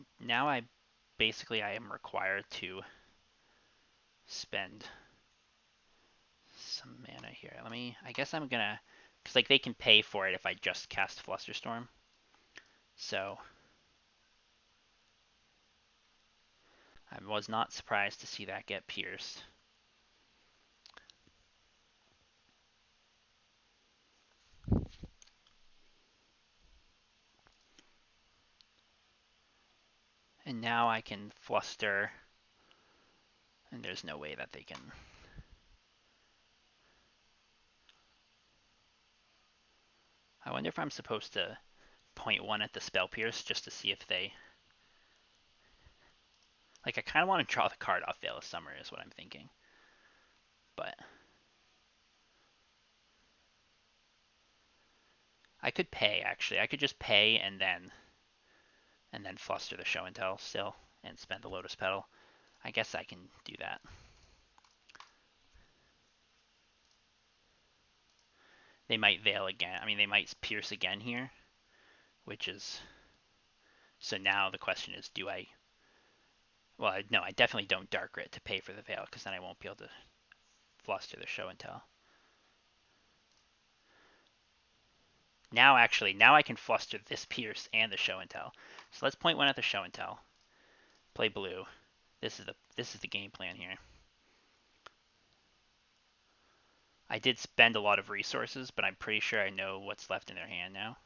basically I am required to spend some mana here. I guess I'm gonna, because like they can pay for it if I just cast Flusterstorm. So I was not surprised to see that get pierced. And now I can Fluster, and there's no way that they can. I wonder if I'm supposed to point one at the Spell Pierce just to see if they. Like, I kind of want to draw the card off Veil of Summer, is what I'm thinking. But I could pay, actually. I could just pay and then Fluster the Show and Tell still and spend the Lotus Petal. I guess I can do that. They might Veil again. I mean, they might Pierce again here, which is. So now the question is, do I. Well, no, I definitely don't Dark Grit to pay for the Veil, because then I won't be able to Fluster the Show and Tell. Now, actually, now I can Fluster this Pierce and the Show and Tell. So let's point one at the Show and Tell. Play blue. This is the game plan here. I did spend a lot of resources, but I'm pretty sure I know what's left in their hand now.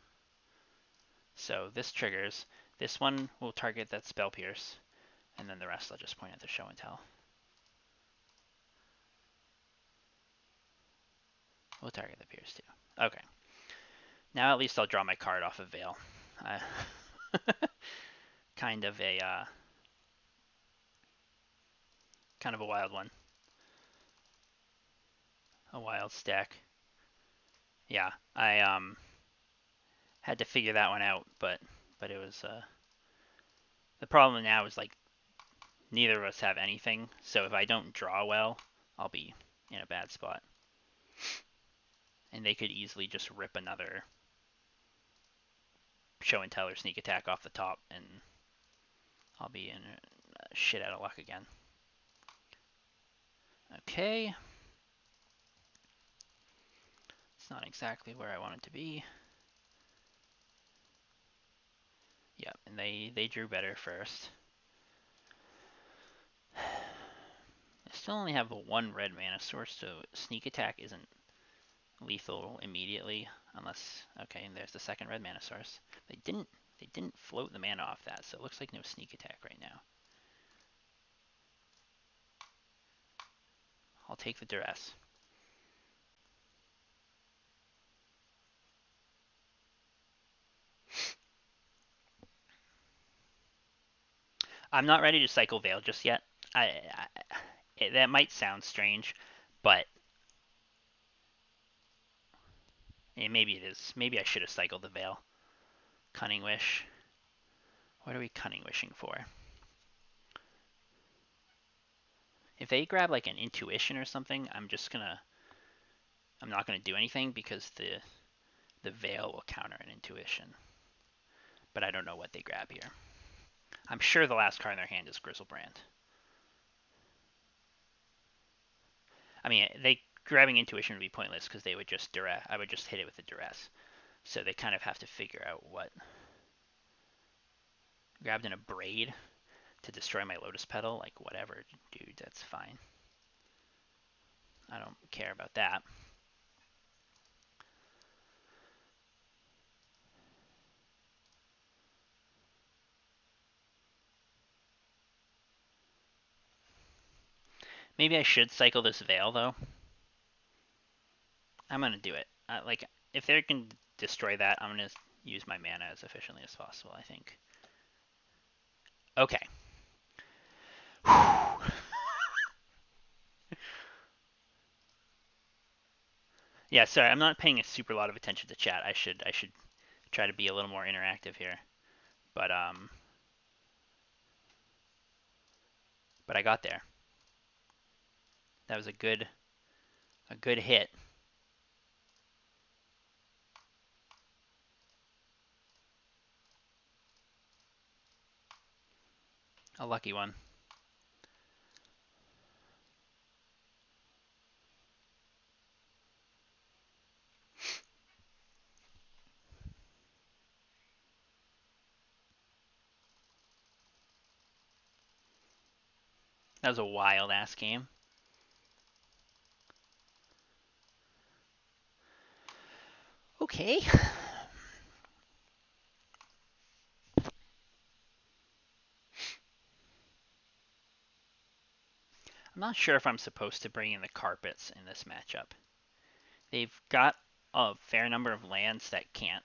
So this triggers. This one will target that Spell Pierce, and then the rest I'll just point at the Show and Tell. We'll target the Pierce too. Okay. Now at least I'll draw my card off of Veil. Kind of a wild one. A wild stack. Yeah, I had to figure that one out, but it was the problem now is like neither of us have anything, so if I don't draw well, I'll be in a bad spot. And they could easily just rip another Show and Tell or Sneak Attack off the top, and I'll be in shit out of luck again. Okay. It's not exactly where I want it to be. Yep, and they drew better first. I still only have one red mana source, so Sneak Attack isn't lethal immediately, unless okay. And there's the second red mana source. They didn't float the mana off that, so it looks like no Sneak Attack right now. I'll take the duress. I'm not ready to cycle Veil just yet. That might sound strange, but maybe it is. Maybe I should have cycled the Veil. Cunning Wish. What are we Cunning Wishing for? If they grab like an Intuition or something, I'm not gonna do anything because the Veil will counter an Intuition. But I don't know what they grab here. I'm sure the last card in their hand is Griselbrand. I mean, grabbing Intuition would be pointless because they would just duress. I would just hit it with a duress. So they kind of have to figure out what. Grabbed in a Braid to destroy my Lotus Petal, like whatever, dude, that's fine. I don't care about that. Maybe I should cycle this Veil though. I'm gonna do it. Like if they can destroy that, I'm gonna use my mana as efficiently as possible. I think. Okay. Yeah, sorry, I'm not paying a super lot of attention to chat. I should try to be a little more interactive here. But I got there. That was a good hit. A lucky one. That was a wild ass game. Okay. I'm not sure if I'm supposed to bring in the carpets in this matchup. They've got a fair number of lands that can't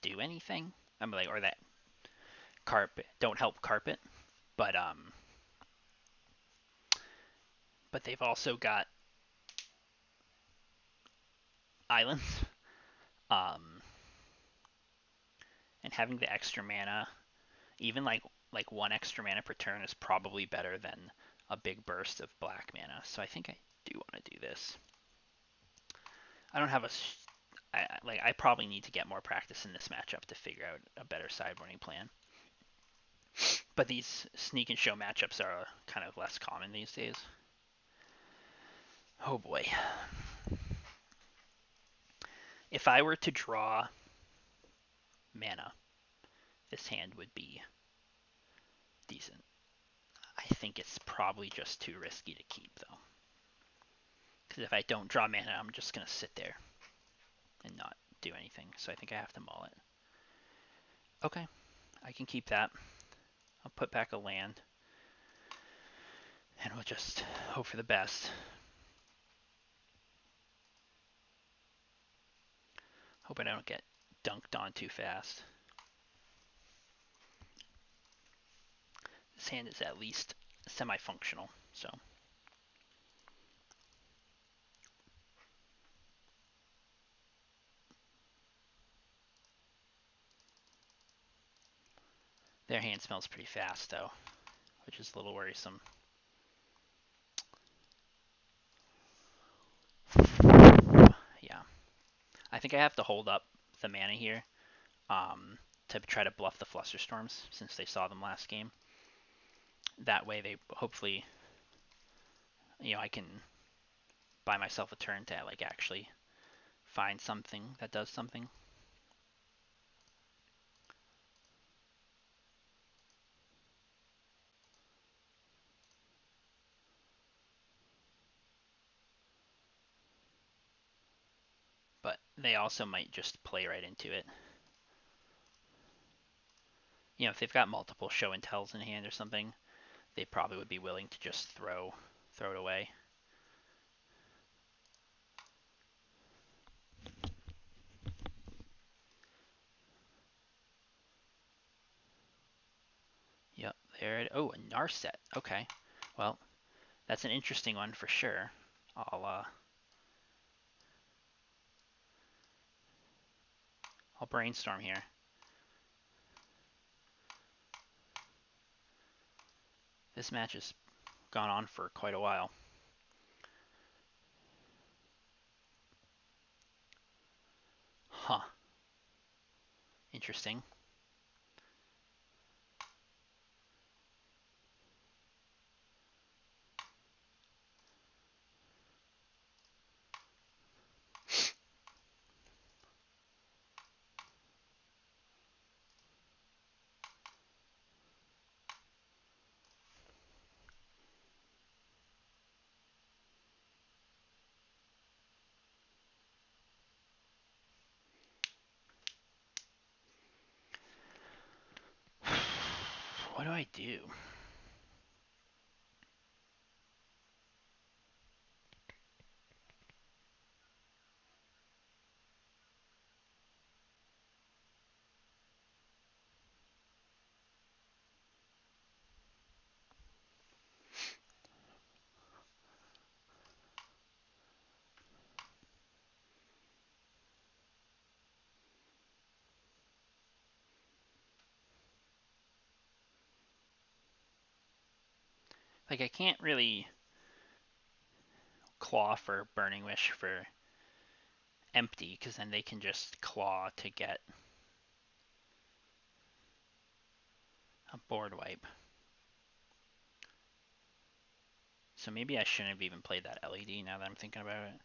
do anything. I'm like, or that carpet don't help carpet, but but they've also got islands. Um, and having the extra mana, even like one extra mana per turn, is probably better than a big burst of black mana. So I think I do want to do this. I don't have a I probably need to get more practice in this matchup to figure out a better sideboarding plan. But these sneak and show matchups are kind of less common these days. Oh boy. If I were to draw mana, this hand would be decent. I think it's probably just too risky to keep though. Because if I don't draw mana, I'm just going to sit there and not do anything. So I think I have to mull it. Okay, I can keep that. I'll put back a land. And we'll just hope for the best. Hoping I don't get dunked on too fast. This hand is at least semi-functional, so. Their hand smells pretty fast, though, which is a little worrisome. Yeah. I think I have to hold up the mana here to try to bluff the Flusterstorms, since they saw them last game. That way, they hopefully, I can buy myself a turn to like actually find something that does something. But they also might just play right into it. If they've got multiple show and tells in hand or something, they probably would be willing to just throw it away. Yep, there. Oh, a Narset. Okay, well, that's an interesting one for sure. I'll brainstorm here. This match has gone on for quite a while. Huh. Interesting. What do I do? Like, I can't really claw for Burning Wish for empty, because then they can just claw to get A board wipe. So maybe I shouldn't have even played that LED now that I'm thinking about it.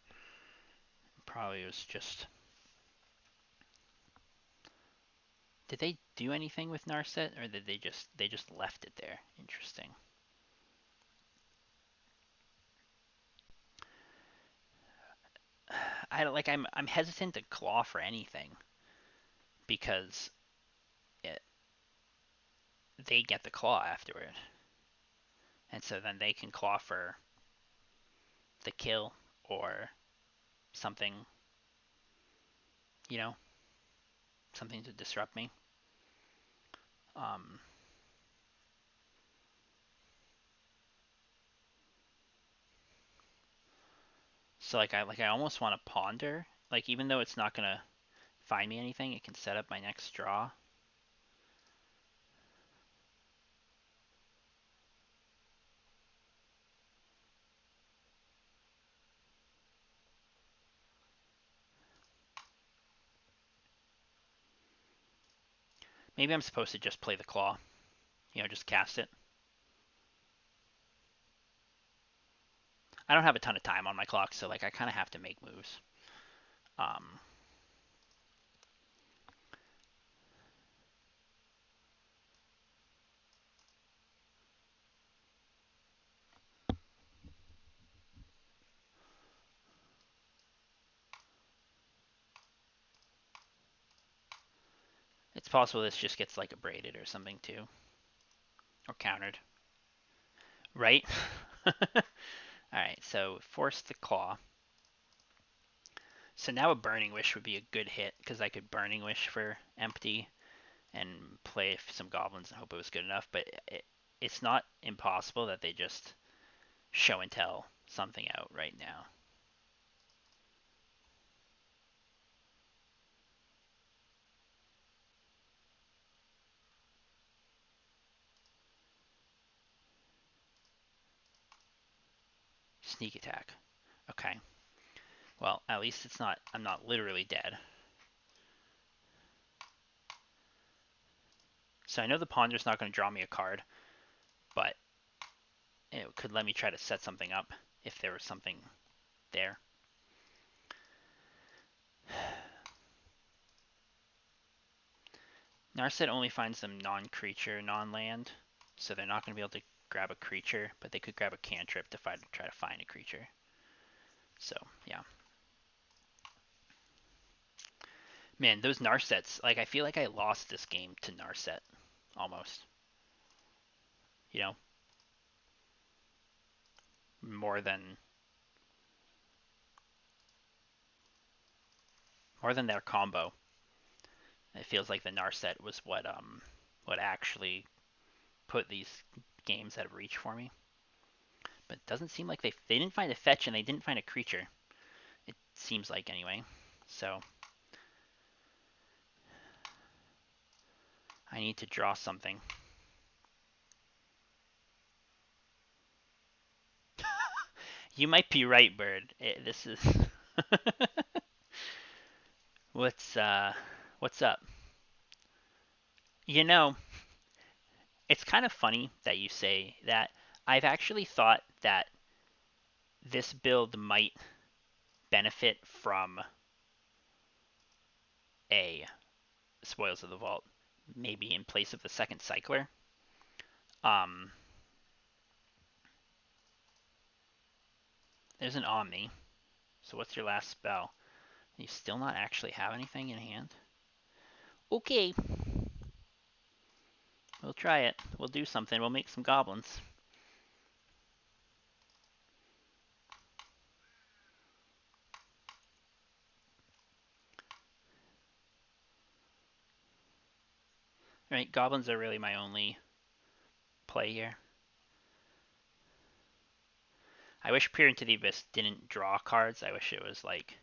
Probably was just... Did they do anything with Narset, or did they just left it there? Interesting. I don't like I'm hesitant to claw for anything because it, they get the claw afterward. And so then they can claw for the kill or something, you know, something to disrupt me. Um, so I almost want to ponder, like even though it's not gonna find me anything, it can set up my next draw. Maybe I'm supposed to just play the claw, just cast it. I don't have a ton of time on my clock, so like I kind of have to make moves. Um, it's possible this just gets like abraded or something too, or countered. Right? Alright, so force the claw. So now a Burning Wish would be a good hit, because I could Burning Wish for empty and play some goblins and hope it was good enough, but it's not impossible that they just show and tell something out right now. Sneak attack. Okay. Well, at least I'm not literally dead. So I know the Ponder's not going to draw me a card, but it could let me try to set something up if there was something there. Narset only finds them non-creature, non-land, so they're not going to be able to grab a creature, but they could grab a cantrip to try to find a creature. So, yeah. Man, those Narsets, like I feel like I lost this game to Narset almost. You know, more than their combo. It feels like the Narset was what actually put these games out of reach for me. But it doesn't seem like they didn't find a fetch and they didn't find a creature. It seems like anyway. So I need to draw something. You might be right, Bird. This is what's up? You know, it's kind of funny that you say that. I've actually thought that this build might benefit from a Spoils of the Vault, maybe in place of the second cycler. Um, there's an Omni. So what's your last spell? You still not actually have anything in hand? Okay. We'll try it. We'll do something. We'll make some goblins. Right, goblins are really my only play here. I wish Peer into the Abyss didn't draw cards. I wish it was like...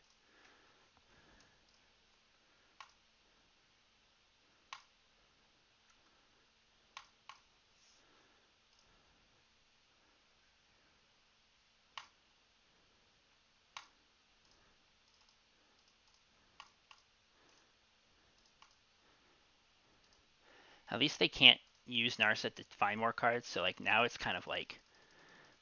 At least they can't use Narset to find more cards, so like now it's kind of like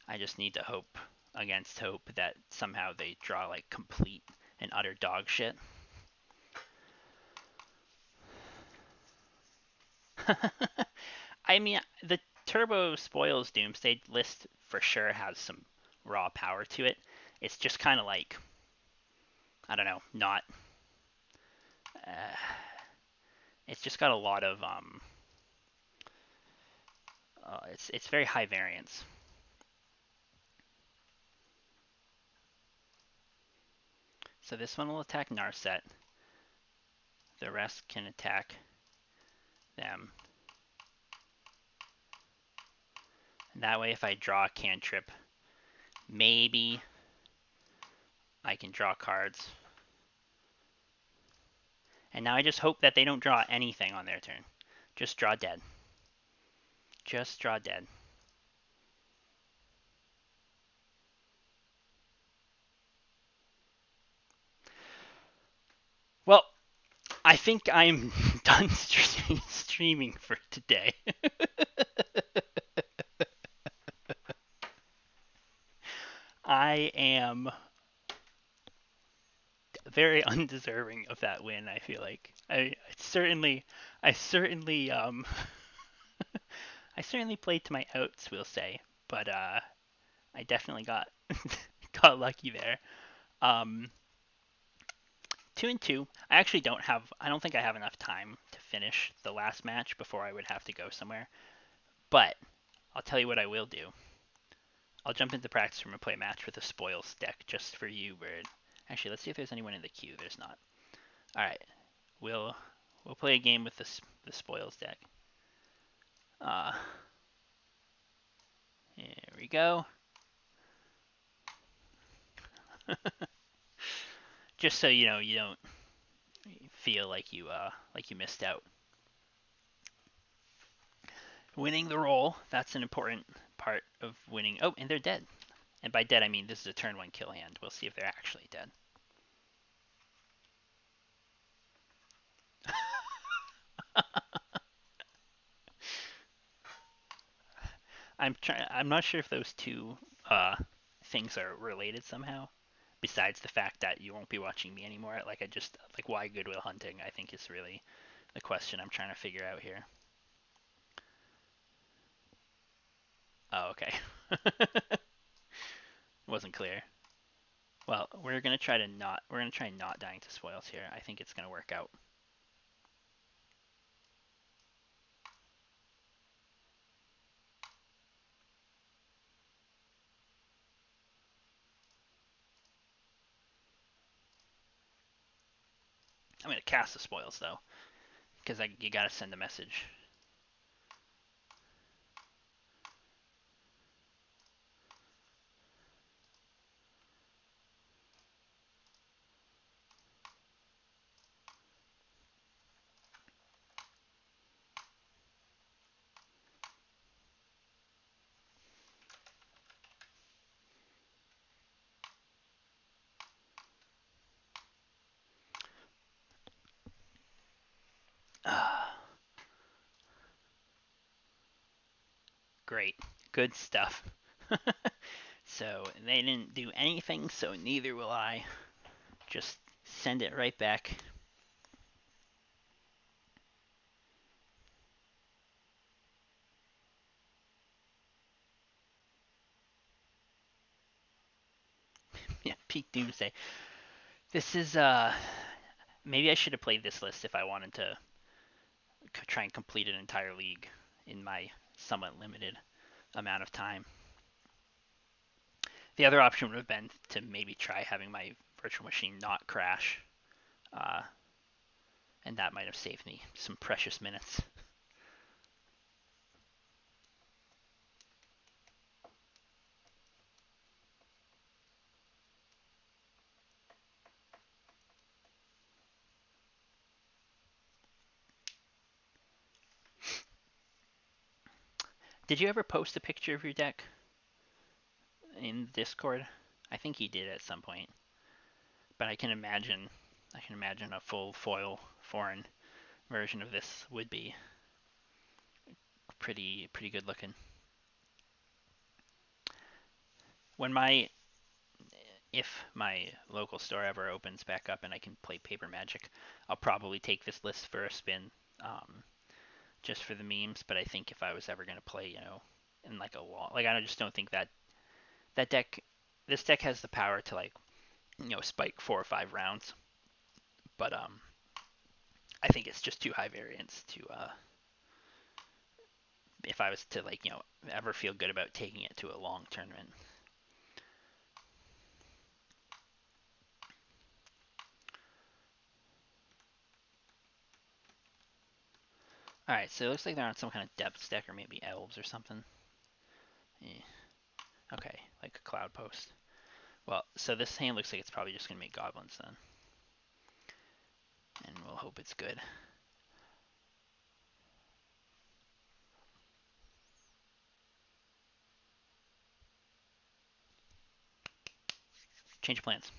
I just need to hope against hope that somehow they draw like complete and utter dog shit. I mean, the Turbo Spoils Doomsday list for sure has some raw power to it. It's just kind of like, I don't know, not. Uh, it's just got a lot of it's very high variance. So this one will attack Narset. The rest can attack them. And that way, if I draw a cantrip, maybe I can draw cards. And now I just hope that they don't draw anything on their turn. Just draw dead. Just draw dead. Well, I think I'm done streaming for today. I am very undeserving of that win. I feel like I certainly, I certainly played to my outs, we'll say, but I definitely got got lucky there. Um, 2-2. I actually don't have. I don't think I have enough time to finish the last match before I would have to go somewhere. But I'll tell you what I will do. I'll jump into the practice room and play a match with a spoils deck just for you, Bird. Actually, let's see if there's anyone in the queue. There's not. All right, we'll play a game with the spoils deck. Here we go. Just so you know, you don't feel like you missed out. Winning the roll, that's an important part of winning. Oh, and they're dead. And by dead, I mean this is a turn one kill hand. We'll see if they're actually dead. I'm not sure if those two things are related somehow. Besides the fact that you won't be watching me anymore, like why Goodwill Hunting, I think is really the question I'm trying to figure out here. Oh, okay. Wasn't clear. Well, we're gonna try not dying to spoils here. I think it's gonna work out. I'm gonna cast the spoils though, because you gotta send a message. Great, good stuff. So they didn't do anything, so neither will I. Just send it right back. Yeah, Peak Doomsday. This is maybe I should have played this list if I wanted to try and complete an entire league in my somewhat limited amount of time. The other option would have been to maybe try having my virtual machine not crash, uh, and that might have saved me some precious minutes. Did you ever post a picture of your deck in Discord? I think he did at some point, but I can imagine a full foil foreign version of this would be pretty good looking. When my If my local store ever opens back up and I can play Paper Magic, I'll probably take this list for a spin, just for the memes. But I think if I was ever gonna play, in like a long, like I just don't think that deck, this deck has the power to like, spike 4 or 5 rounds. But I think it's just too high variance to if I was to like, ever feel good about taking it to a long tournament. All right, so it looks like they're on some kind of depth deck or maybe elves or something. Yeah. Okay, like a cloud post. Well, so this hand looks like it's probably just gonna make goblins then, and we'll hope it's good. Change plans.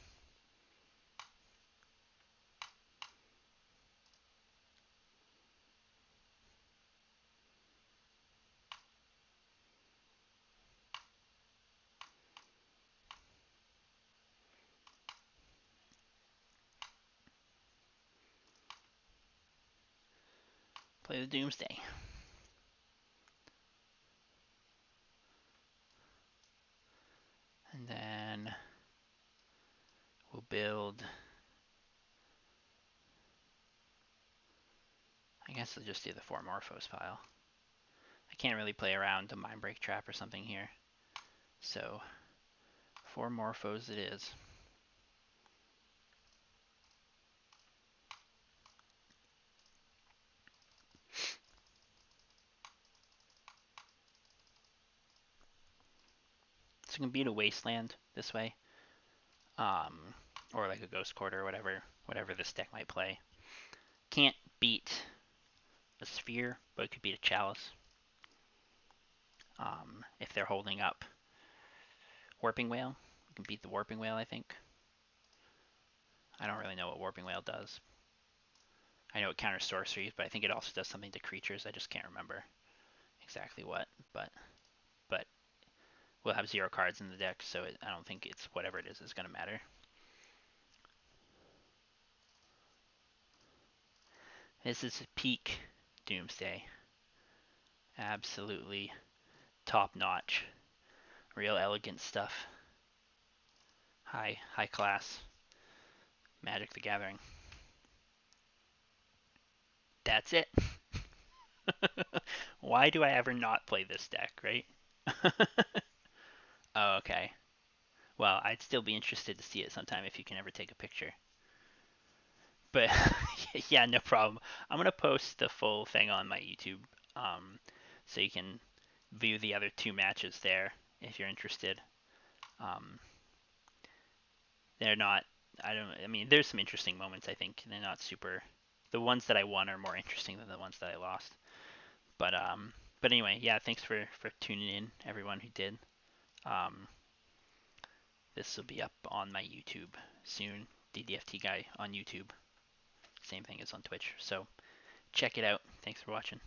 Play the Doomsday. And then we'll build. I guess I'll just do the 4 Morphos pile. I can't really play around a Mindbreak Trap or something here. So 4 Morphos it is. So you can beat a Wasteland this way. Or like a Ghost Quarter or whatever this deck might play. Can't beat a Sphere, but it could beat a Chalice. If they're holding up Warping Whale, you can beat the Warping Whale, I think. I don't really know what Warping Whale does. I know it counters sorceries, but I think it also does something to creatures. I just can't remember exactly what. But we'll have 0 cards in the deck, so I don't think it's whatever it is going to matter. This is peak Doomsday. Absolutely top notch. Real elegant stuff. High class. Magic the Gathering. That's it. Why do I ever not play this deck, right? Oh, okay. Well, I'd still be interested to see it sometime if you can ever take a picture. But yeah, no problem. I'm gonna post the full thing on my YouTube, so you can view the other 2 matches there if you're interested. Um, they're not. I don't. I mean, there's some interesting moments. I think they're not super. The ones that I won are more interesting than the ones that I lost. But anyway, yeah. Thanks for tuning in, everyone who did. Um, this will be up on my YouTube soon. DDFT guy on YouTube. Same thing as on Twitch. So check it out. Thanks for watching.